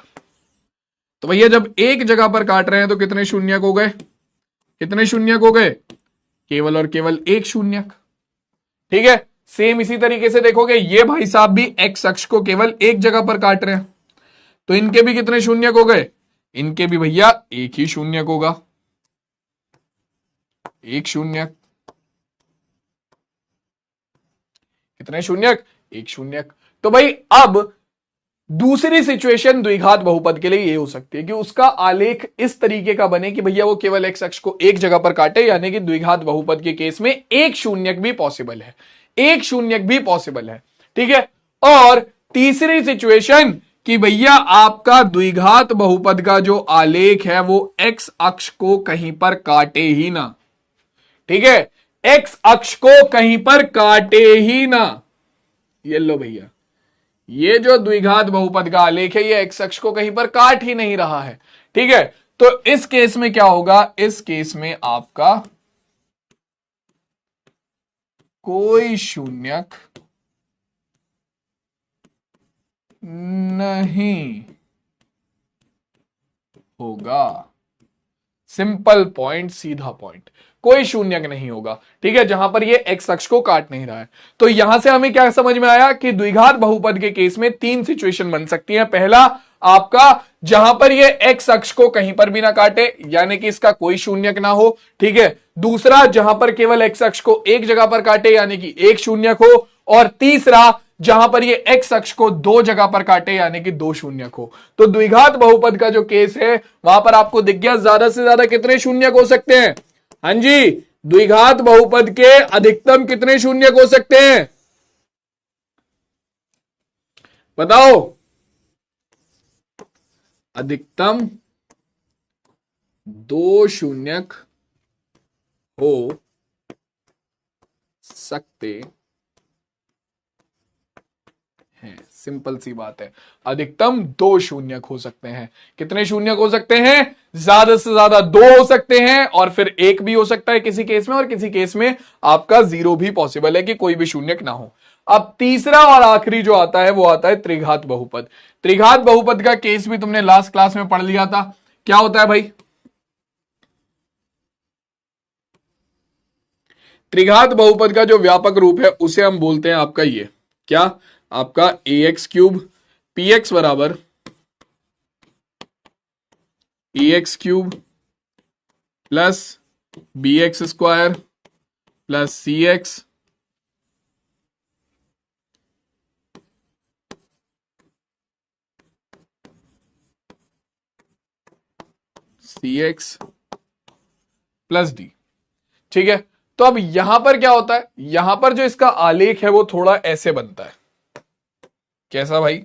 तो भैया जब एक जगह पर काट रहे हैं तो कितने शून्यक हो गए? कितने शून्यक हो गए? केवल और केवल 1 शून्यक। ठीक है, सेम इसी तरीके से देखोगे ये भाई साहब भी एक्स अक्ष को केवल एक जगह पर काट रहे हैं, तो इनके भी कितने शून्यक हो गए, इनके भी भैया एक ही शून्यक होगा, एक शून्यक। कितने शून्यक, एक शून्यक। तो भाई अब दूसरी सिचुएशन द्विघात बहुपद के लिए ये हो सकती है कि उसका आलेख इस तरीके का बने कि भैया वो केवल एक्स अक्ष को एक जगह पर काटे, यानी कि द्विघात बहुपद के केस में एक शून्यक भी पॉसिबल है, एक शून्यक भी पॉसिबल है, ठीक है। और तीसरी सिचुएशन कि भैया आपका द्विघात बहुपद का जो आलेख है वो एक्स अक्ष को कहीं पर काटे ही ना, ठीक है, एक्स अक्ष को कहीं पर काटे ही ना। ये लो भैया, ये जो द्विघात बहुपद का आलेख है ये एक्स अक्ष को कहीं पर काट ही नहीं रहा है, ठीक है। तो इस केस में क्या होगा, इस केस में आपका कोई शून्यक नहीं होगा। सिंपल पॉइंट, सीधा पॉइंट, कोई शून्यक नहीं होगा, ठीक है, जहां पर ये एक्स अक्ष को काट नहीं रहा है। तो यहां से हमें क्या समझ में आया कि द्विघात बहुपद के केस में तीन सिचुएशन बन सकती है। पहला आपका जहां पर ये एक्स अक्ष को कहीं पर भी ना काटे, यानी कि इसका कोई शून्यक ना हो, ठीक है। दूसरा जहां पर केवल एक्स अक्ष को एक जगह पर काटे, यानी कि एक शून्यक हो। और तीसरा जहां पर ये एक्स अक्ष को दो जगह पर काटे, यानी कि दो शून्यक हो। तो द्विघात बहुपद का जो केस है वहां पर आपको दिख गया ज्यादा से ज्यादा कितने शून्यक हो सकते हैं। हाँ जी, द्विघात बहुपद के अधिकतम कितने शून्यक हो सकते हैं, बताओ। अधिकतम दो शून्यक हो सकते हैं, सिंपल सी बात है, अधिकतम दो शून्यक हो सकते हैं। कितने शून्यक हो सकते हैं, ज्यादा से ज्यादा दो हो सकते हैं, और फिर एक भी हो सकता है किसी केस में, और किसी केस में आपका जीरो भी पॉसिबल है कि कोई भी शून्यक ना हो। अब तीसरा और आखिरी जो आता है वो आता है त्रिघात बहुपद। त्रिघात बहुपद का केस भी तुमने लास्ट क्लास में पढ़ लिया था। क्या होता है भाई, त्रिघात बहुपद का जो व्यापक रूप है उसे हम बोलते हैं आपका ये, क्या, आपका A X cube P X बराबर A X cube plus B X square plus C X C X plus D, ठीक है। तो अब यहां पर क्या होता है, यहां पर जो इसका आलेख है वो थोड़ा ऐसे बनता है। कैसा भाई,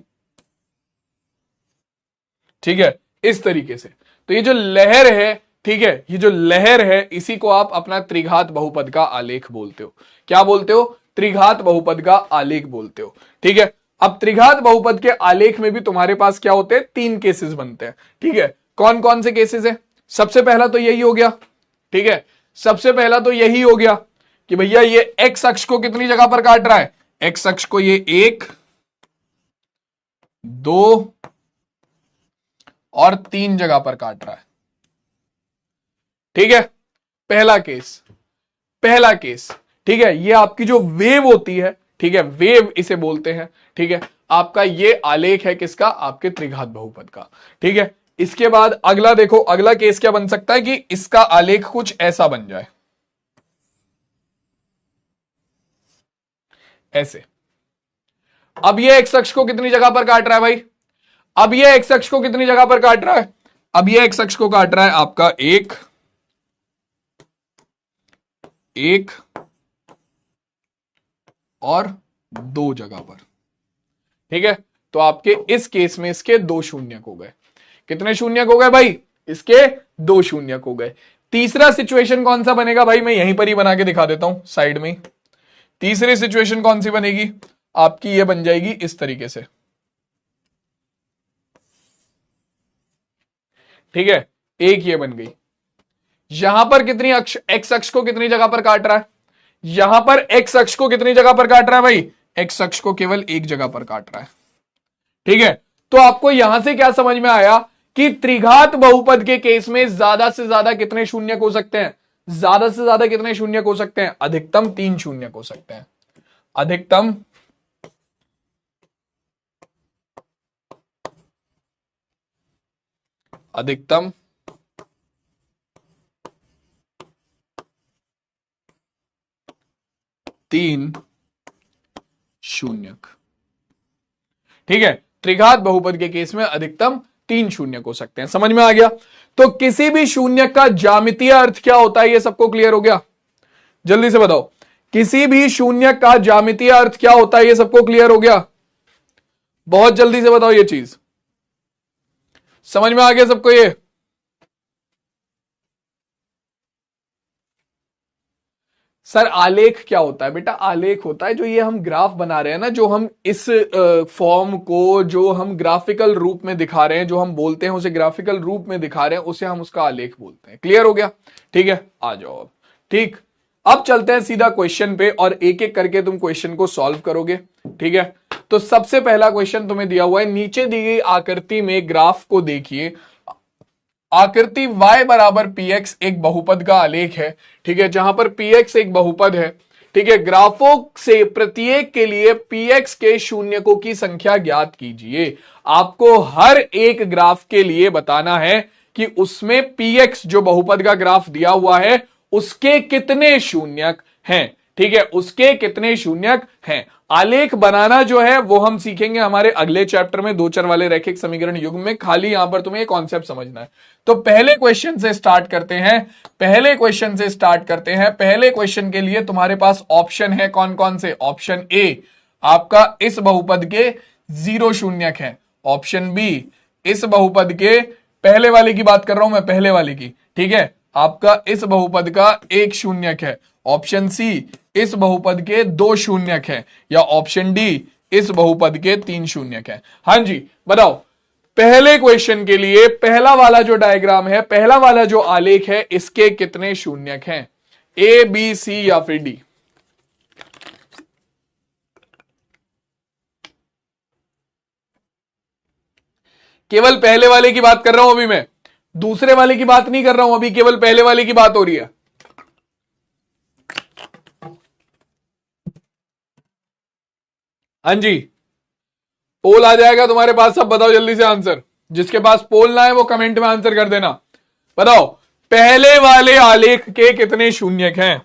ठीक है, इस तरीके से। तो ये जो लहर है, ठीक है, ये जो लहर है इसी को आप अपना त्रिघात बहुपद का आलेख बोलते हो। क्या बोलते हो, त्रिघात बहुपद का आलेख बोलते हो, ठीक है। अब त्रिघात बहुपद के आलेख में भी तुम्हारे पास क्या होते हैं, तीन केसेस बनते हैं, ठीक है। कौन कौन से केसेस है, सबसे पहला तो यही हो गया, ठीक है, सबसे पहला तो यही हो गया कि भैया ये एक्स अक्ष को कितनी जगह पर काट रहा है, एक्स अक्ष को ये एक, दो और तीन जगह पर काट रहा है, ठीक है। पहला केस, पहला केस, ठीक है, ये आपकी जो वेव होती है, ठीक है, वेव इसे बोलते हैं, ठीक है। आपका ये आलेख है किसका, आपके त्रिघात बहुपद का, ठीक है। इसके बाद अगला देखो, अगला केस क्या बन सकता है कि इसका आलेख कुछ ऐसा बन जाए, ऐसे। अब ये एक्स अक्ष को कितनी जगह पर काट रहा है भाई, अब ये एक्स अक्ष को कितनी जगह पर काट रहा है, अब ये एक्स अक्ष को काट रहा है आपका एक, एक और दो जगह पर, ठीक है। तो आपके इस केस में इसके दो शून्यक हो गए। कितने शून्यक हो गए भाई, इसके दो शून्यक हो गए। तीसरा सिचुएशन कौन सा बनेगा भाई, मैं यहीं पर ही बना के दिखा देता हूं साइड में। तीसरी सिचुएशन कौन सी बनेगी आपकी, ये बन जाएगी इस तरीके से, ठीक है, एक ये बन गई। यहां पर कितनी अक्ष, एक्स अक्ष को कितनी जगह पर काट रहा है, यहां पर एक्स अक्ष को कितनी जगह पर काट रहा है भाई, एक्स अक्ष को केवल एक जगह पर काट रहा है, ठीक है। तो आपको यहां से क्या समझ में आया कि त्रिघात बहुपद के केस में ज्यादा से ज्यादा कितने शून्यक हो सकते हैं, ज्यादा से ज्यादा कितने शून्यक हो सकते हैं, अधिकतम तीन शून्यक हो सकते हैं। अधिकतम अधिकतम 3 शून्यक। ठीक है, त्रिघात बहुपद के केस में अधिकतम 3 शून्यक हो सकते हैं। समझ में आ गया? तो किसी भी शून्यक का ज्यामितीय अर्थ क्या होता है, ये सबको क्लियर हो गया? जल्दी से बताओ, किसी भी शून्यक का ज्यामितीय अर्थ क्या होता है, ये सबको क्लियर हो गया? बहुत जल्दी से बताओ, ये चीज समझ में आ गया सबको? ये सर आलेख क्या होता है? बेटा आलेख होता है जो ये हम ग्राफ बना रहे हैं ना, जो हम इस फॉर्म को जो हम ग्राफिकल रूप में दिखा रहे हैं, जो हम बोलते हैं उसे ग्राफिकल रूप में दिखा रहे हैं, उसे हम उसका आलेख बोलते हैं। क्लियर हो गया? ठीक है, आ जाओ अब। ठीक, अब चलते हैं सीधा क्वेश्चन पे और एक एक करके तुम क्वेश्चन को सॉल्व करोगे। ठीक है, तो सबसे पहला क्वेश्चन तुम्हें दिया हुआ है, नीचे दी गई आकृति में ग्राफ को देखिए। आकृति y बराबर px एक बहुपद का आलेख है। ठीक है, जहां पर px एक बहुपद है। ठीक है, ग्राफों से प्रत्येक के लिए px के शून्यकों की संख्या ज्ञात कीजिए। आपको हर एक ग्राफ के लिए बताना है कि उसमें px जो बहुपद का ग्राफ दिया हुआ है उसके कितने शून्यक हैं। ठीक है, उसके कितने शून्यक हैं। आलेख बनाना जो है वो हम सीखेंगे हमारे अगले चैप्टर में, दो चर वाले रैखिक समीकरण युग्म में। खाली यहां पर तुम्हें कॉन्सेप्ट समझना है। तो पहले क्वेश्चन से स्टार्ट करते हैं। पहले क्वेश्चन के लिए तुम्हारे पास ऑप्शन है कौन कौन से? ऑप्शन ए आपका इस बहुपद के 0 शून्यक है। ऑप्शन बी इस बहुपद के, पहले वाले की बात कर रहा हूं मैं, पहले वाले की। ठीक है, आपका इस बहुपद का 1 शून्यक है। ऑप्शन सी इस बहुपद के 2 शून्यक है, या ऑप्शन डी इस बहुपद के 3 शून्यक है। हां जी, बताओ पहले क्वेश्चन के लिए पहला वाला जो डायग्राम है, पहला वाला जो आलेख है, इसके कितने शून्यक हैं? ए, बी, सी या फिर डी? केवल पहले वाले की बात कर रहा हूं अभी मैं, दूसरे वाले की बात नहीं कर रहा हूं अभी, केवल पहले वाले की बात हो रही है। हां जी, पोल आ जाएगा तुम्हारे पास, सब बताओ जल्दी से आंसर। जिसके पास पोल ना है वो कमेंट में आंसर कर देना। बताओ पहले वाले आलेख के कितने शून्यक हैं?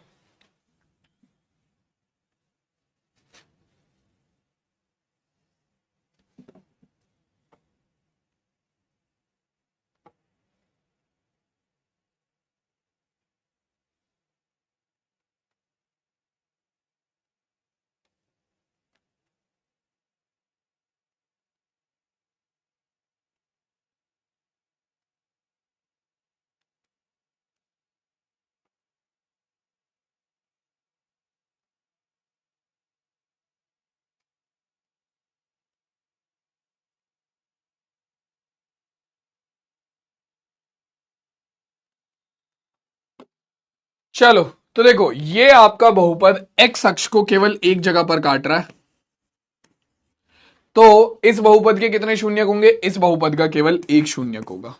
चलो तो देखो, ये आपका बहुपद एक्स अक्ष को केवल एक जगह पर काट रहा है, तो इस बहुपद के कितने शून्यक होंगे? इस बहुपद का केवल 1 शून्यक होगा।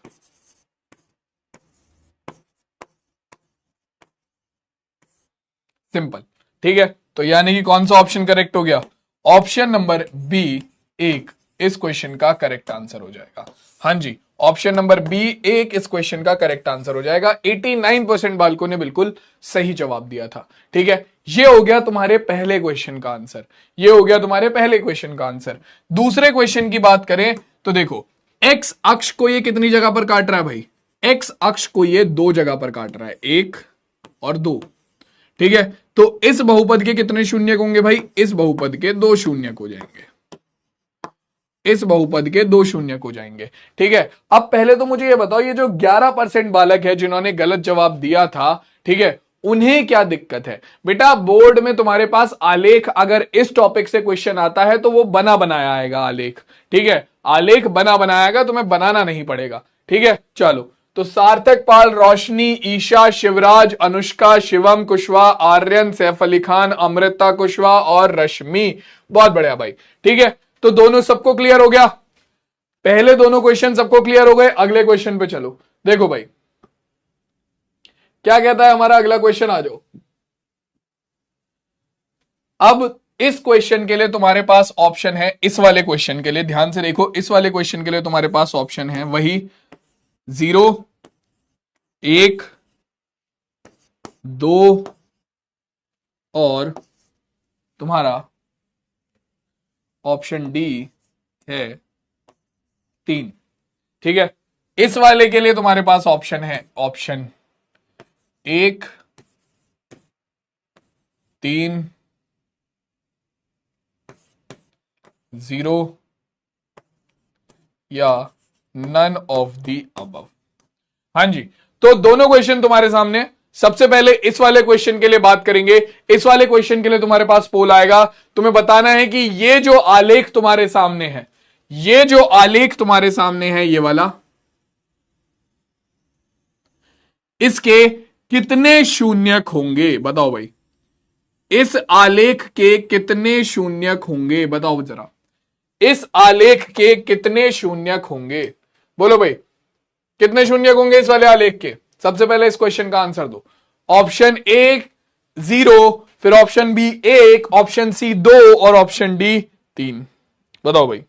सिंपल। ठीक है, तो यानी कि कौन सा ऑप्शन करेक्ट हो गया? ऑप्शन नंबर बी एक इस क्वेश्चन का करेक्ट आंसर हो जाएगा। हां जी, ऑप्शन नंबर बी एक इस क्वेश्चन का करेक्ट आंसर हो जाएगा। 89% बालकों ने बिल्कुल सही जवाब दिया था। ठीक है, ये हो गया तुम्हारे पहले क्वेश्चन का आंसर। ये हो गया तुम्हारे पहले क्वेश्चन का आंसर। दूसरे क्वेश्चन की बात करें तो देखो, एक्स अक्ष को ये कितनी जगह पर काट रहा है भाई? एक्स अक्ष को ये 2 जगह पर काट रहा है, 1 और 2। ठीक है, तो इस बहुपद के कितने शून्यक होंगे भाई? इस बहुपद के 2 शून्यक हो जाएंगे। इस बहुपद के 2 शून्यक हो जाएंगे। ठीक है, अब पहले तो मुझे ये बताओ, ये जो 11% बालक है जिन्होंने गलत जवाब दिया था, ठीक है, उन्हें क्या दिक्कत है? बेटा बोर्ड में तुम्हारे पास आलेख, अगर इस टॉपिक से क्वेश्चन आता है तो वो बना बनाया आएगा आलेख। ठीक है, आलेख बना बनाएगा, तुम्हें बनाना नहीं पड़ेगा। ठीक है, चलो तो सार्थक पाल, रोशनी, ईशा, शिवराज, अनुष्का, शिवम कुशवाहा, आर्यन, सैफ अली खान, अमृता कुशवाहा और रश्मि। बहुत बढ़िया भाई। ठीक है, तो दोनों सबको क्लियर हो गया? पहले दोनों क्वेश्चन सबको क्लियर हो गए। अगले क्वेश्चन पे चलो। देखो भाई क्या कहता है हमारा अगला क्वेश्चन, आ जाओ। अब इस क्वेश्चन के लिए तुम्हारे पास ऑप्शन है, इस वाले क्वेश्चन के लिए ध्यान से देखो, इस वाले क्वेश्चन के लिए तुम्हारे पास ऑप्शन है वही 0, 1, 2 और तुम्हारा ऑप्शन डी है 3। ठीक है, इस वाले के लिए तुम्हारे पास ऑप्शन है ऑप्शन 1, 3, 0 या नन ऑफ द अबव। हाँ जी, तो दोनों क्वेश्चन तुम्हारे सामने। सबसे पहले इस वाले क्वेश्चन के लिए बात करेंगे। इस वाले क्वेश्चन के लिए तुम्हारे पास पोल आएगा, तुम्हें बताना है कि ये जो आलेख तुम्हारे सामने है, ये जो आलेख तुम्हारे सामने है ये वाला, इसके कितने शून्यक होंगे बताओ भाई। इस आलेख के कितने शून्यक होंगे बताओ जरा, इस आलेख के कितने शून्यक होंगे, बोलो भाई कितने शून्यक होंगे इस वाले आलेख के। सबसे पहले इस क्वेश्चन का आंसर दो। ऑप्शन ए 0, फिर ऑप्शन बी 1, ऑप्शन सी 2 और ऑप्शन डी 3। बताओ भाई।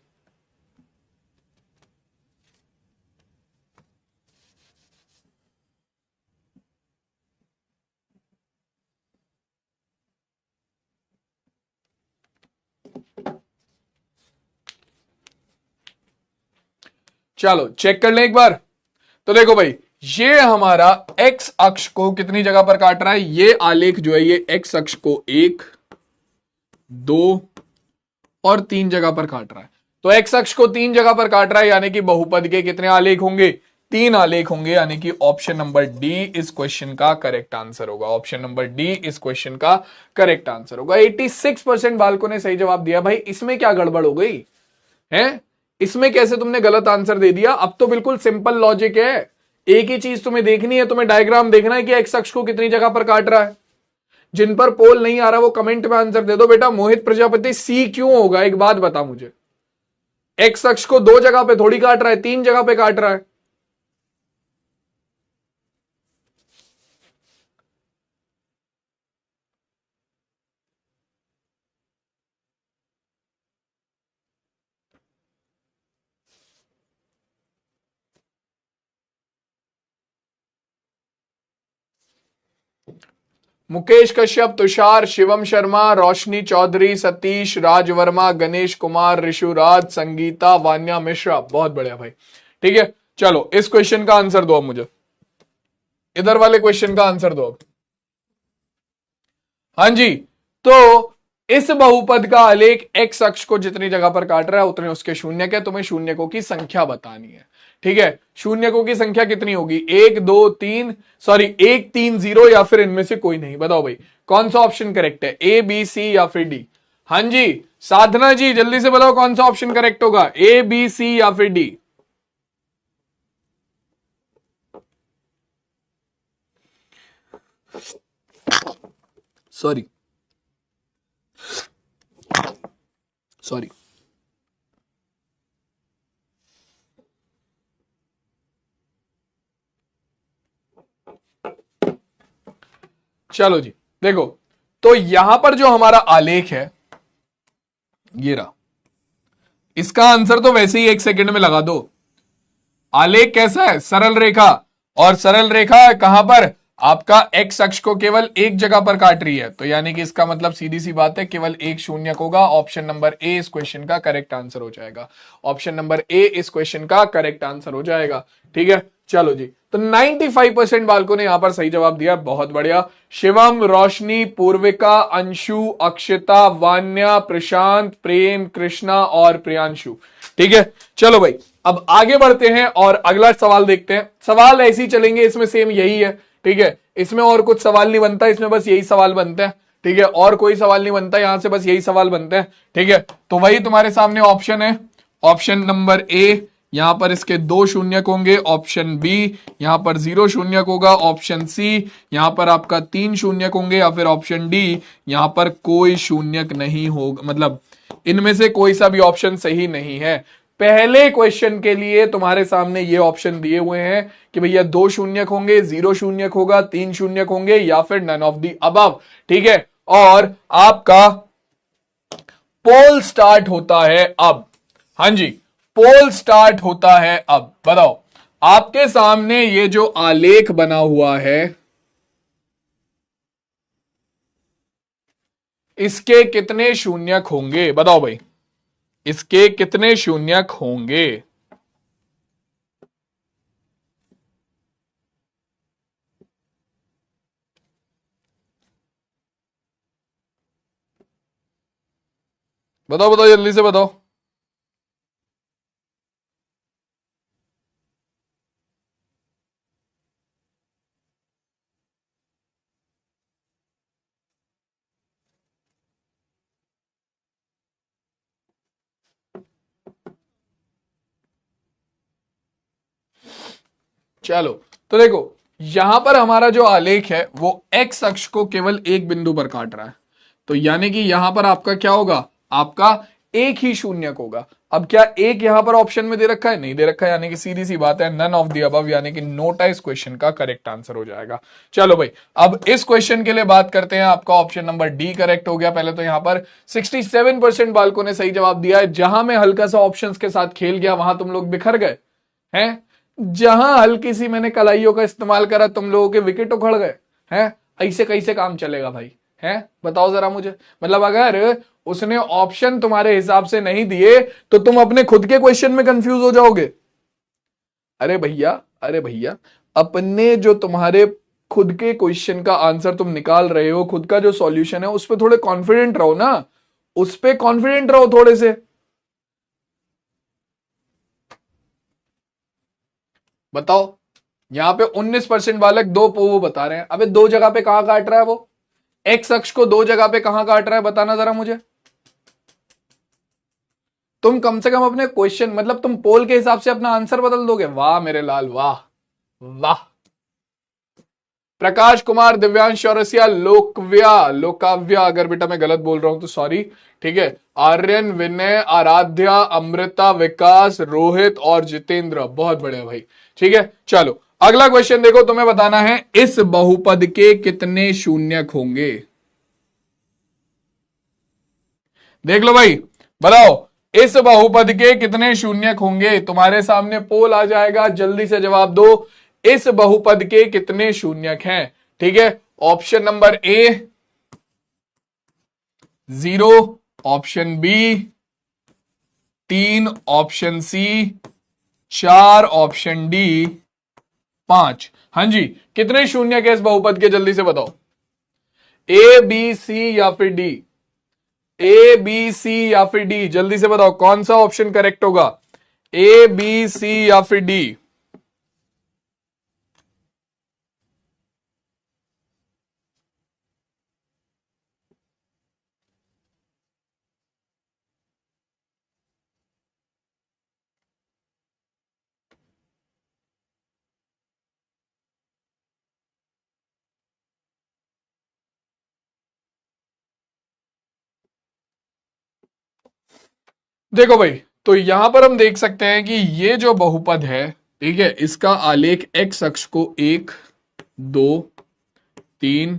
चलो चेक कर लें एक बार। तो देखो भाई, ये हमारा एक्स अक्ष को कितनी जगह पर काट रहा है, ये आलेख जो है ये एक्स अक्ष को 1, 2 और 3 जगह पर काट रहा है। तो एक्स अक्ष को 3 जगह पर काट रहा है, यानी कि बहुपद के कितने आलेख होंगे, 3 आलेख होंगे, यानी कि ऑप्शन नंबर डी इस क्वेश्चन का करेक्ट आंसर होगा। ऑप्शन नंबर डी इस क्वेश्चन का करेक्ट आंसर होगा। 86% बालकों ने सही जवाब दिया। भाई इसमें क्या गड़बड़ हो गई है, इसमें कैसे तुमने गलत आंसर दे दिया। अब तो बिल्कुल सिंपल लॉजिक है, एक ही चीज तुम्हें देखनी है, तुम्हें डायग्राम देखना है कि एक्स अक्ष को कितनी जगह पर काट रहा है। जिन पर पोल नहीं आ रहा वो कमेंट में आंसर दे दो। बेटा मोहित प्रजापति सी क्यों होगा, एक बात बता मुझे। एक्स अक्ष को 2 जगह पे थोड़ी काट रहा है, 3 जगह पे काट रहा है। मुकेश कश्यप, तुषार, शिवम शर्मा, रोशनी चौधरी, सतीश, राज वर्मा, गणेश कुमार, ऋषुराज, संगीता, वान्या मिश्रा, बहुत बढ़िया भाई। ठीक है, चलो इस क्वेश्चन का आंसर दो अब मुझे, इधर वाले क्वेश्चन का आंसर दो अब। हाँ जी, तो इस बहुपद का आलेख एक्स अक्ष को जितनी जगह पर काट रहा है उतने उसके शून्यक है। तुम्हें शून्यकों की संख्या बतानी है। ठीक है, शून्यकों की संख्या कितनी होगी, 1, 2, 3, सॉरी 1, 3, 0 या फिर इनमें से कोई नहीं। बताओ भाई कौन सा ऑप्शन करेक्ट है, ए, बी, सी या फिर डी। हाँ जी साधना जी जल्दी से बताओ कौन सा ऑप्शन करेक्ट होगा, ए, बी, सी या फिर डी। सॉरी सॉरी चलो जी देखो, तो यहां पर जो हमारा आलेख है ये रहा, इसका आंसर तो वैसे ही 1 सेकंड में लगा दो। आलेख कैसा है, सरल रेखा, और सरल रेखा कहां पर, आपका एक्स अक्ष को केवल एक जगह पर काट रही है, तो यानी कि इसका मतलब सीधी सी बात है केवल एक शून्यक होगा। ऑप्शन नंबर ए इस क्वेश्चन का करेक्ट आंसर हो जाएगा। ऑप्शन नंबर ए इस क्वेश्चन का करेक्ट आंसर हो जाएगा। ठीक है, चलो जी, तो 95% बालकों ने यहां पर सही जवाब दिया, बहुत बढ़िया। शिवम, रोशनी, पूर्विका, अंशु, अक्षता, वान्या, प्रशांत, प्रेम, कृष्णा और प्रियांशु। ठीक है, चलो भाई अब आगे बढ़ते हैं और अगला सवाल देखते हैं। सवाल ऐसे ही चलेंगे, इसमें सेम यही है। ठीक है, इसमें और कुछ सवाल नहीं बनता, इसमें बस यही सवाल बनते हैं। ठीक है, और कोई सवाल नहीं बनता यहां से, बस यही सवाल बनते हैं। ठीक है, तो वही तुम्हारे सामने ऑप्शन है, ऑप्शन नंबर ए, यहां पर इसके 2 शून्यक होंगे। ऑप्शन बी, यहां पर 0 शून्यक होगा। ऑप्शन सी, यहां पर आपका 3 शून्यक होंगे, या फिर ऑप्शन डी, यहां पर कोई शून्यक नहीं होगा, मतलब इनमें से कोई सा भी ऑप्शन सही नहीं है। पहले क्वेश्चन के लिए तुम्हारे सामने ये ऑप्शन दिए हुए हैं कि भैया 2 शून्यक होंगे, 0 शून्यक होगा, 3 शून्यक होंगे, या फिर नन ऑफ द अबव। ठीक है, और आपका पोल स्टार्ट होता है अब। हाँ जी, पोल स्टार्ट होता है अब। बताओ, आपके सामने ये जो आलेख बना हुआ है, इसके कितने शून्यक होंगे? बताओ भाई, इसके कितने शून्यक होंगे? बताओ बताओ, जल्दी से बताओ। चलो, तो देखो, यहां पर हमारा जो आलेख है वो एक्स अक्ष को केवल एक बिंदु पर काट रहा है, तो यानी कि यहां पर आपका क्या होगा? आपका एक ही शून्यक होगा। अब क्या एक यहां पर ऑप्शन में दे रखा है? नहीं दे रखा है, यानी कि सीधी सी बात है, नन ऑफ द अबव, यानी कि नोटा इस क्वेश्चन का करेक्ट आंसर हो जाएगा। चलो भाई, अब इस क्वेश्चन के लिए बात करते हैं। आपका ऑप्शन नंबर डी करेक्ट हो गया। पहले तो यहां पर 67% बालकों ने सही जवाब दिया है। जहां मैं हल्का सा ऑप्शंस के साथ खेल गया, वहां तुम लोग बिखर गए हैं। जहां हल्की सी मैंने कलाइयों का इस्तेमाल करा, तुम लोगों के विकेट उखड़ गए हैं। ऐसे कैसे काम चलेगा भाई? हैं, बताओ जरा मुझे। मतलब अगर उसने ऑप्शन तुम्हारे हिसाब से नहीं दिए तो तुम अपने खुद के क्वेश्चन में कंफ्यूज हो जाओगे। अरे भैया, अरे भैया, अपने जो तुम्हारे खुद के क्वेश्चन का आंसर तुम निकाल रहे हो, खुद का जो सॉल्यूशन है, उस पर थोड़े कॉन्फिडेंट रहो ना, उस पर कॉन्फिडेंट रहो थोड़े से। बताओ, यहां पे 19% बालक दो वो बता रहे हैं। अबे दो जगह पे कहां काट रहा है वो? एक्स अक्ष को दो जगह पे कहां काट रहा है, बताना जरा मुझे। तुम कम से कम अपने क्वेश्चन, मतलब तुम पोल के हिसाब से अपना आंसर बदल दोगे। वाह मेरे लाल, वाह वाह। प्रकाश कुमार, दिव्यांश चौरसिया, लोकव्या, लोकाव्या, अगर बेटा मैं गलत बोल रहा हूं तो सॉरी, ठीक है। आर्यन, विनय, आराध्या, अमृता, विकास, रोहित और जितेंद्र, बहुत बढ़िया भाई। ठीक है, चलो अगला क्वेश्चन देखो, तुम्हें बताना है इस बहुपद के कितने शून्यक होंगे। देख लो भाई, बताओ इस बहुपद के कितने शून्यक होंगे। तुम्हारे सामने पोल आ जाएगा, जल्दी से जवाब दो। इस बहुपद के कितने शून्यक हैं? ठीक है, option number A 0, option B 3, option C 4, option D 5। हाँ जी, कितने शून्यक है इस बहुपद के? जल्दी से बताओ। ए, बी, सी या फिर डी? ए, बी, सी या फिर डी? जल्दी से बताओ कौन सा ऑप्शन करेक्ट होगा, ए, बी, सी या फिर डी? देखो भाई, तो यहां पर हम देख सकते हैं कि ये जो बहुपद है, ठीक है, इसका आलेख एक्स अक्ष को 1, 2, 3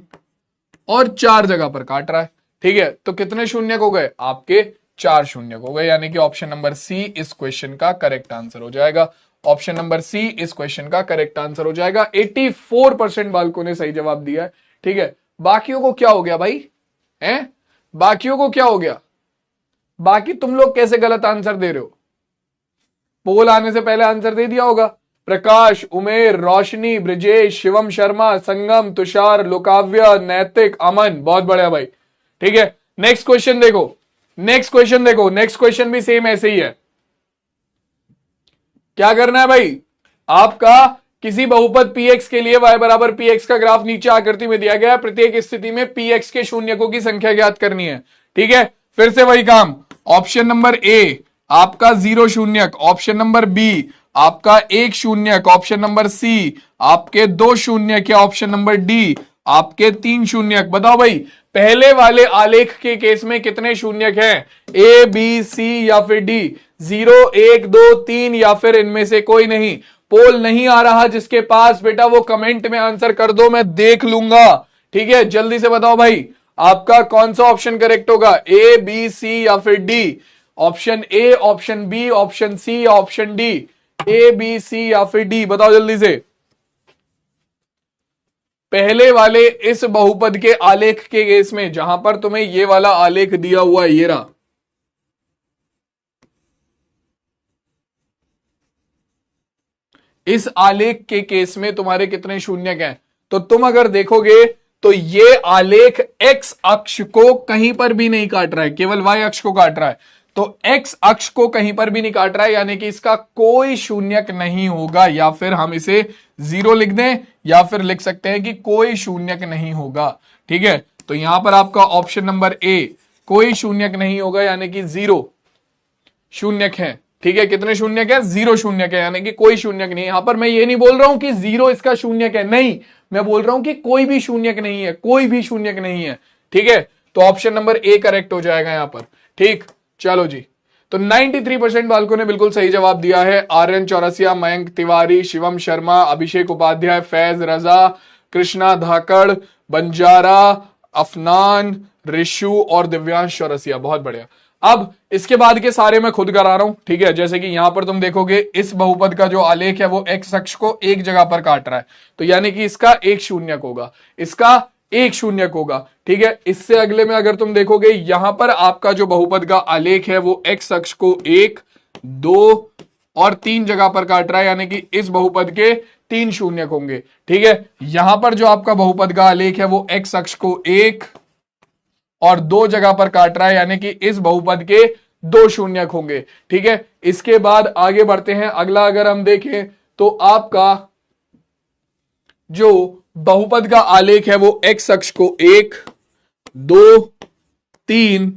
और 4 जगह पर काट रहा है। ठीक है, तो कितने शून्यक हो गए आपके? 4 शून्यक हो गए, यानी कि ऑप्शन नंबर सी इस क्वेश्चन का करेक्ट आंसर हो जाएगा। ऑप्शन नंबर सी इस क्वेश्चन का करेक्ट आंसर हो जाएगा। 84% बालकों ने सही जवाब दिया है। ठीक है, बाकियों को क्या हो गया भाई? हैं, बाकियों को क्या हो गया? बाकी तुम लोग कैसे गलत आंसर दे रहे हो? पोल आने से पहले आंसर दे दिया होगा। प्रकाश, उमेर, रोशनी, ब्रिजेश, शिवम शर्मा, संगम, तुषार, लोकाव्य, नैतिक, अमन, बहुत बढ़िया भाई। ठीक है, नेक्स्ट क्वेश्चन देखो, नेक्स्ट क्वेश्चन देखो, नेक्स्ट क्वेश्चन भी सेम ऐसे ही है। क्या करना है भाई? आपका किसी बहुपद px के लिए y बराबर px का ग्राफ नीचे आकृति में दिया गया है। प्रत्येक स्थिति में px के शून्यकों की संख्या ज्ञात करनी है। ठीक है, फिर से वही काम। ऑप्शन नंबर ए आपका 0 शून्यक, ऑप्शन नंबर बी आपका 1 शून्यक, ऑप्शन नंबर सी आपके 2 शून्यक या ऑप्शन नंबर डी आपके 3 शून्यक। बताओ भाई, पहले वाले आलेख के केस में कितने शून्यक हैं? ए, बी, सी या फिर डी? 0, 1, 2, 3 या फिर इनमें से कोई नहीं? पोल नहीं आ रहा जिसके पास, बेटा वो कमेंट में आंसर कर दो, मैं देख लूंगा। ठीक है, जल्दी से बताओ भाई, आपका कौन सा ऑप्शन करेक्ट होगा, ए बी सी या फिर D? Option A, option B, option C या option D? A B C या फिर डी, बताओ जल्दी से। पहले वाले इस बहुपद के आलेख के केस में, जहां पर तुम्हें ये वाला आलेख दिया हुआ है, ये रहा, इस आलेख के केस में तुम्हारे कितने शून्यक हैं? तो तुम अगर देखोगे तो ये आलेख एक्स अक्ष को कहीं पर भी नहीं काट रहा है, केवल वाई अक्ष को काट रहा है। तो एक्स अक्ष को कहीं पर भी नहीं काट रहा है, यानी कि इसका कोई शून्यक नहीं होगा, या फिर हम इसे जीरो लिख दें, या फिर लिख सकते हैं कि कोई शून्यक नहीं होगा। ठीक है, तो यहां पर आपका ऑप्शन नंबर ए, कोई शून्यक नहीं होगा, यानी कि जीरो शून्यक है। ठीक है, कितने शून्यक है? जीरो शून्यक है, यानी कि कोई शून्यक नहीं। यहां पर मैं ये नहीं बोल रहा हूं कि जीरो इसका शून्यक है, नहीं, मैं बोल रहा हूं कि कोई भी शून्यक नहीं है, कोई भी शून्यक नहीं है। ठीक है, तो ऑप्शन नंबर ए करेक्ट हो जाएगा यहां पर। ठीक, चलो जी। तो 93% बालकों ने बिल्कुल सही जवाब दिया है। आर्यन चौरसिया, मयंक तिवारी, शिवम शर्मा, अभिषेक उपाध्याय, फैज रजा, कृष्णा धाकड़, बंजारा, अफनान, ऋषु और दिव्यांश चौरसिया। बहुत बढ़िया। अब इसके बाद के सारे मैं खुद करा रहा हूं। ठीक है, जैसे कि यहां पर तुम देखोगे इस बहुपद का जो आलेख है वो एक्स अक्ष को एक जगह पर काट रहा है, तो यानी कि इसका एक शून्यक होगा, इसका एक शून्यक होगा। ठीक है, इससे अगले में अगर तुम देखोगे यहां पर आपका जो बहुपद का आलेख है वो एक्स अक्ष को 1, 2 और 3 जगह पर काट रहा है, यानी कि इस बहुपद के 3 शून्यक होंगे। ठीक है, यहां पर जो आपका बहुपद का आलेख है वो एक्स अक्ष को 1 और 2 जगह पर काट रहा है, यानी कि इस बहुपद के 2 शून्यक होंगे। ठीक है, इसके बाद आगे बढ़ते हैं। अगला अगर हम देखें तो आपका जो बहुपद का आलेख है वो एक्स अक्ष को 1, 2, 3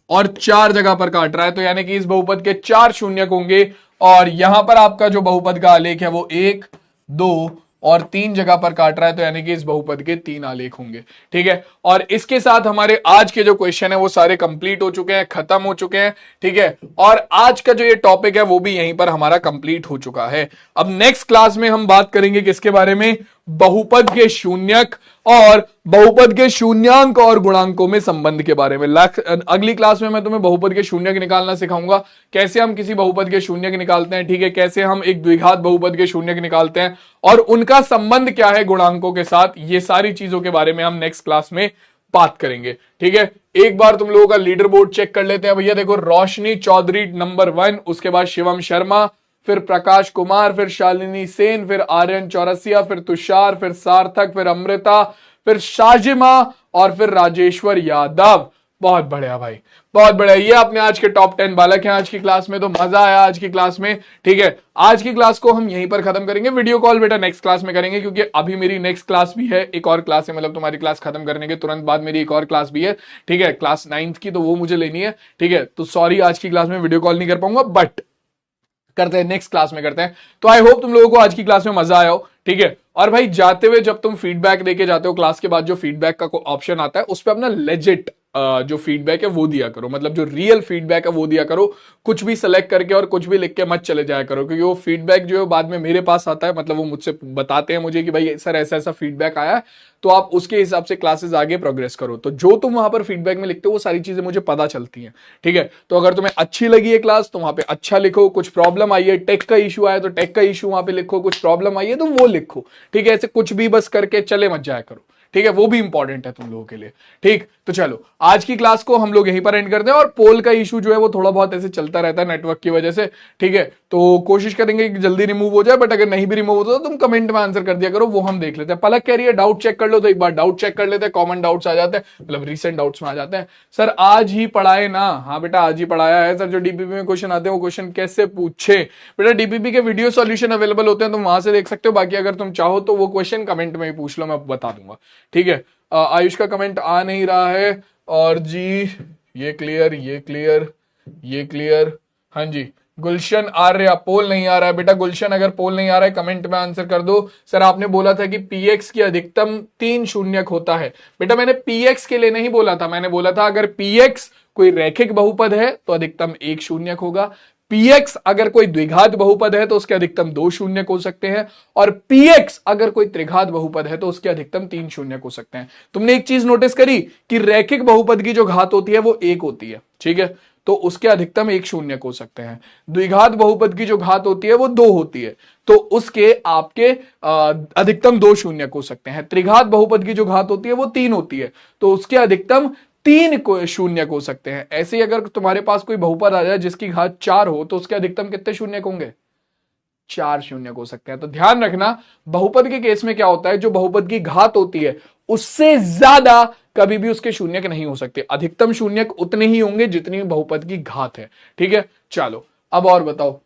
और 4 जगह पर काट रहा है, तो यानी कि इस बहुपद के 4 शून्यक होंगे। और यहां पर आपका जो बहुपद का आलेख है वो 1, 2 और 3 जगह पर काट रहा है, तो यानी कि इस बहुपद के 3 आलेख होंगे। ठीक है, और इसके साथ हमारे आज के जो क्वेश्चन है वो सारे कंप्लीट हो चुके हैं, खत्म हो चुके हैं। ठीक है, और आज का जो ये टॉपिक है वो भी यहीं पर हमारा कंप्लीट हो चुका है। अब नेक्स्ट क्लास में हम बात करेंगे किसके बारे में? बहुपद के शून्यक और बहुपद के शून्यांक और गुणांकों में संबंध के बारे में। अगली क्लास में मैं तुम्हें बहुपद के शून्यक निकालना सिखाऊंगा, कैसे हम किसी बहुपद के शून्यक निकालते हैं। ठीक है, कैसे हम एक द्विघात बहुपद के शून्यक निकालते हैं और उनका संबंध क्या है गुणांकों के साथ, ये सारी चीजों के बारे में हम नेक्स्ट क्लास में बात करेंगे। ठीक है, एक बार तुम लोगों का लीडर बोर्ड चेक कर लेते हैं भैया। देखो, रोशनी चौधरी नंबर 1, उसके बाद शिवम शर्मा, फिर प्रकाश कुमार, फिर शालिनी सेन, फिर आर्यन चौरसिया, फिर तुषार, फिर सार्थक, फिर अमृता, फिर शाजिमा और फिर राजेश्वर यादव। बहुत बढ़िया भाई, बहुत बढ़िया। ये अपने आज के टॉप 10 बालक हैं आज की क्लास में। तो मजा आया आज की क्लास में। ठीक है, आज की क्लास को हम यहीं पर खत्म करेंगे। वीडियो कॉल बेटा नेक्स्ट क्लास में करेंगे, क्योंकि अभी मेरी नेक्स्ट क्लास भी है, एक और क्लास है, मतलब तुम्हारी क्लास खत्म करने के तुरंत बाद मेरी एक और क्लास भी है। ठीक है, क्लास 9th की, तो वो मुझे लेनी है। ठीक है, तो सॉरी आज की क्लास में वीडियो कॉल नहीं कर पाऊंगा, बट करते हैं नेक्स्ट क्लास में करते हैं। तो आई होप तुम लोगों को आज की क्लास में मजा आया हो। ठीक है, और भाई जाते हुए जब तुम फीडबैक देके जाते हो क्लास के बाद, जो फीडबैक का ऑप्शन आता है उस पर अपना लेजिट जो फीडबैक है वो दिया करो, मतलब जो रियल फीडबैक है वो दिया करो। कुछ भी सेलेक्ट करके और कुछ भी लिख के मत चले जाया करो, क्योंकि वो फीडबैक जो है बाद में मेरे पास आता है, मतलब वो मुझसे बताते हैं मुझे कि भाई सर ऐसा ऐसा फीडबैक आया है, तो आप उसके हिसाब से क्लासेस आगे प्रोग्रेस करो। तो जो तुम वहां पर फीडबैक में लिखते हो वो सारी चीजें मुझे पता चलती हैं। ठीक है, तो अगर तुम्हें अच्छी लगी है क्लास तो वहां पे अच्छा लिखो, कुछ प्रॉब्लम आई है, टेक का इशू आया तो टेक का इशू वहां पे लिखो, कुछ प्रॉब्लम आई है तो वो लिखो। ठीक है, ऐसे कुछ भी बस करके चले मत जाया करो। ठीक है, वो भी इंपॉर्टेंट है तुम लोगों के लिए। ठीक, तो चलो आज की क्लास को हम लोग यहीं पर एंड करते हैं। और पोल का इशू जो है वो थोड़ा बहुत ऐसे चलता रहता है नेटवर्क की वजह से। ठीक है, तो कोशिश करेंगे कि जल्दी रिमूव हो जाए, बट अगर नहीं भी रिमूव होता तो तुम कमेंट में आंसर कर दिया करो, वो हम देख लेते हैं। पलक कह रही है डाउट चेक कर लो, तो एक बार डाउट चेक कर लेते हैं। कॉमन डाउट्स आ जाते हैं, मतलब रिसेंट डाउट्स में आ जाते हैं। सर आज ही पढ़ाए ना? हाँ बेटा आज ही पढ़ाया है सर। जो डीपीपी में क्वेश्चन आते हैं वो क्वेश्चन कैसे पूछे? बेटा डीपीपी के वीडियो सॉल्यूशन अवेलेबल होते हैं, तुम वहां से देख सकते हो। बाकी अगर तुम चाहो तो वो क्वेश्चन कमेंट में ही पूछ लो, मैं बता दूंगा। ठीक है, आयुष का कमेंट आ नहीं रहा है। और जी ये क्लियर, ये क्लियर, ये क्लियर। हाँ जी, गुलशन आर्य पोल नहीं आ रहा है। बेटा गुलशन अगर पोल नहीं आ रहा है कमेंट में आंसर कर दो। सर आपने बोला था कि पीएक्स की अधिकतम 3 शून्यक होता है। बेटा मैंने पीएक्स के लिए नहीं बोला था, मैंने बोला था अगर पीएक्स कोई रैखिक बहुपद है तो अधिकतम 1 शून्यक होगा। px अगर कोई द्विघात बहुपद है तो उसके अधिकतम 2 शून्यक हो सकते हैं, और px अगर कोई त्रिघात बहुपद है तो उसके अधिकतम 3 शून्यक हो सकते हैं। तुमने एक चीज नोटिस करी कि रैखिक बहुपद की जो घात होती है वो 1 होती है, ठीक है, तो उसके अधिकतम 1 शून्यक हो सकते हैं। द्विघात बहुपद की जो घात होती है वो 2 होती है, तो उसके आपके अधिकतम 2 शून्यक हो सकते हैं। त्रिघात बहुपद की जो घात होती है वो 3 होती है, तो उसके अधिकतम 3 शून्यक हो सकते हैं। ऐसे ही अगर तुम्हारे पास कोई बहुपद आ जाए जिसकी घात 4 हो तो उसके अधिकतम कितने शून्यक होंगे? 4 शून्यक हो सकते हैं। तो ध्यान रखना, बहुपद के केस में क्या होता है, जो बहुपद की घात होती है उससे ज्यादा कभी भी उसके शून्यक नहीं हो सकते। अधिकतम शून्यक उतने ही होंगे जितनी बहुपद की घात है, ठीक है। चलो अब और बताओ।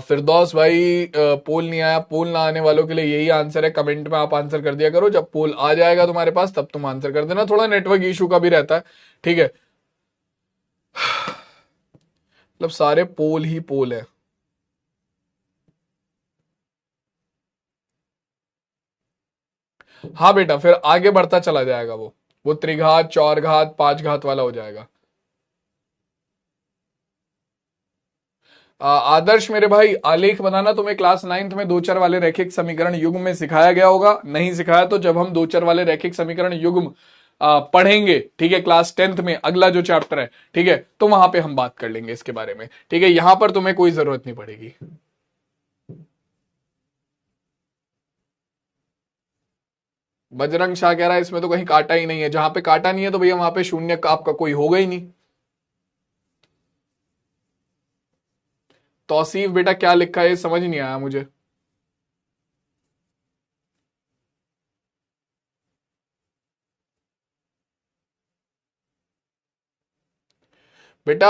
फिरदौस भाई पोल नहीं आया, पोल ना आने वालों के लिए यही आंसर है, कमेंट में आप आंसर कर दिया करो, जब पोल आ जाएगा तुम्हारे पास तब तुम आंसर कर देना। थोड़ा नेटवर्क इशू का भी रहता है, ठीक है, मतलब सारे पोल ही पोल है। हाँ बेटा, फिर आगे बढ़ता चला जाएगा, वो त्रिघात, चौर घात, 5 घात वाला हो जाएगा। आदर्श मेरे भाई, आलेख बनाना तुम्हें क्लास 9th में दो चर वाले रैखिक समीकरण युग्म में सिखाया गया होगा। नहीं सिखाया तो जब हम दो चर वाले रैखिक समीकरण युग्म पढ़ेंगे, ठीक है, क्लास 10th में अगला जो चैप्टर है, ठीक है, तो वहां पे हम बात कर लेंगे इसके बारे में, ठीक है। यहां पर तुम्हें कोई जरूरत नहीं पड़ेगी। बजरंग शाह कह रहा है इसमें तो कहीं काटा ही नहीं है। जहां पे काटा नहीं है तो भैया वहां पे शून्य आपका कोई होगा ही नहीं। तौसीफ बेटा क्या लिखा है समझ नहीं आया मुझे। बेटा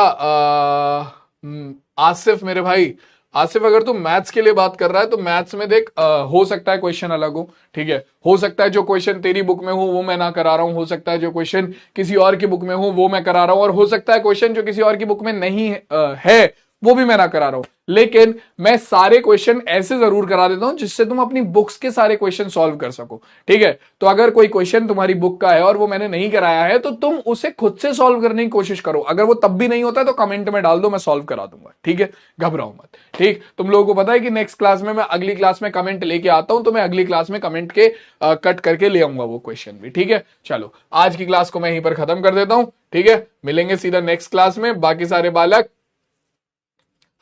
आसिफ मेरे भाई, आसिफ अगर तू मैथ्स के लिए बात कर रहा है तो मैथ्स में देख, हो सकता है क्वेश्चन अलग हो, ठीक है, हो सकता है जो क्वेश्चन तेरी बुक में हो वो मैं ना करा रहा हूं, हो सकता है जो क्वेश्चन किसी और की बुक में हो वो मैं करा रहा हूं, और हो सकता है क्वेश्चन जो किसी और की बुक में नहीं है वो भी मैं ना करा रहा हूं। लेकिन मैं सारे क्वेश्चन ऐसे जरूर करा देता हूं जिससे तुम अपनी बुक्स के सारे क्वेश्चन सॉल्व कर सको, ठीक है। तो अगर कोई क्वेश्चन तुम्हारी बुक का है और वो मैंने नहीं कराया है तो तुम उसे खुद से सॉल्व करने की कोशिश करो। अगर वो तब भी नहीं होता है तो कमेंट में डाल दो, मैं सॉल्व करा दूंगा, ठीक है, घबराओ मत। ठीक, तुम लोगों को पता है कि नेक्स्ट क्लास में मैं अगली क्लास में कमेंट लेके आता हूं, तो मैं अगली क्लास में कमेंट के कट करके ले आऊंगा वो क्वेश्चन भी, ठीक है। चलो आज की क्लास को मैं यहीं पर खत्म कर देता हूं, ठीक है, मिलेंगे सीधा नेक्स्ट क्लास में। बाकी सारे बालक,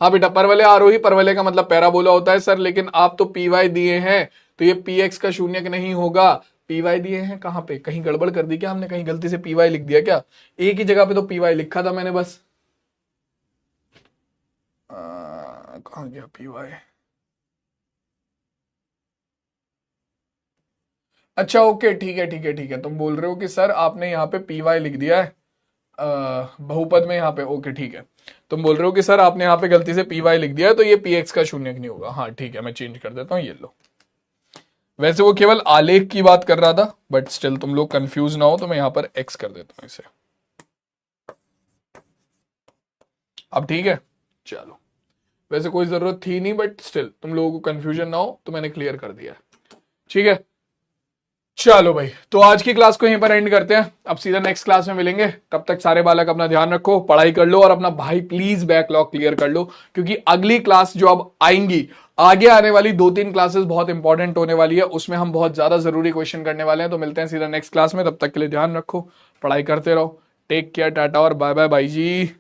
हाँ बेटा, परवलय आरोही, परवलय का मतलब पैराबोला होता है सर, लेकिन आप तो पीवाई दिए हैं तो ये पीएक्स का शून्यक नहीं होगा। पीवाई दिए हैं कहां पे, कहीं गड़बड़ कर दी क्या हमने, कहीं गलती से पीवाई लिख दिया क्या? एक ही जगह पे तो पीवाई लिखा था मैंने बस। कहां गया पीवाई? अच्छा ओके, ठीक है ठीक है ठीक है, तुम बोल रहे हो कि सर आपने यहाँ पे पीवाई लिख दिया है बहुपद में यहाँ पे, ओके ठीक है। तुम बोल रहे हो कि सर आपने यहाँ पे गलती से पी वाई लिख दिया है तो ये पी एक्स का शून्यक नहीं होगा। हाँ ठीक है, मैं चेंज कर देता हूँ, ये लो। वैसे वो केवल आलेख की बात कर रहा था, बट स्टिल तुम लोग कंफ्यूज ना हो तो मैं यहाँ पर एक्स कर देता हूँ इसे। अब ठीक है, चलो, वैसे कोई जरूरत थी नहीं, बट स्टिल तुम लोगों को कंफ्यूजन ना हो तो मैंने क्लियर कर दिया, ठीक है। चलो भाई, तो आज की क्लास को यहीं पर एंड करते हैं, अब सीधा नेक्स्ट क्लास में मिलेंगे। तब तक सारे बालक अपना ध्यान रखो, पढ़ाई कर लो, और अपना भाई प्लीज बैकलॉग क्लियर कर लो, क्योंकि अगली क्लास जो अब आएंगी, आगे आने वाली 2-3 क्लासेस बहुत इंपॉर्टेंट होने वाली है, उसमें हम बहुत ज्यादा जरूरी क्वेश्चन करने वाले हैं। तो मिलते हैं सीधा नेक्स्ट क्लास में, तब तक के लिए ध्यान रखो, पढ़ाई करते रहो, टेक केयर, टाटा और बाय बाय भाई जी।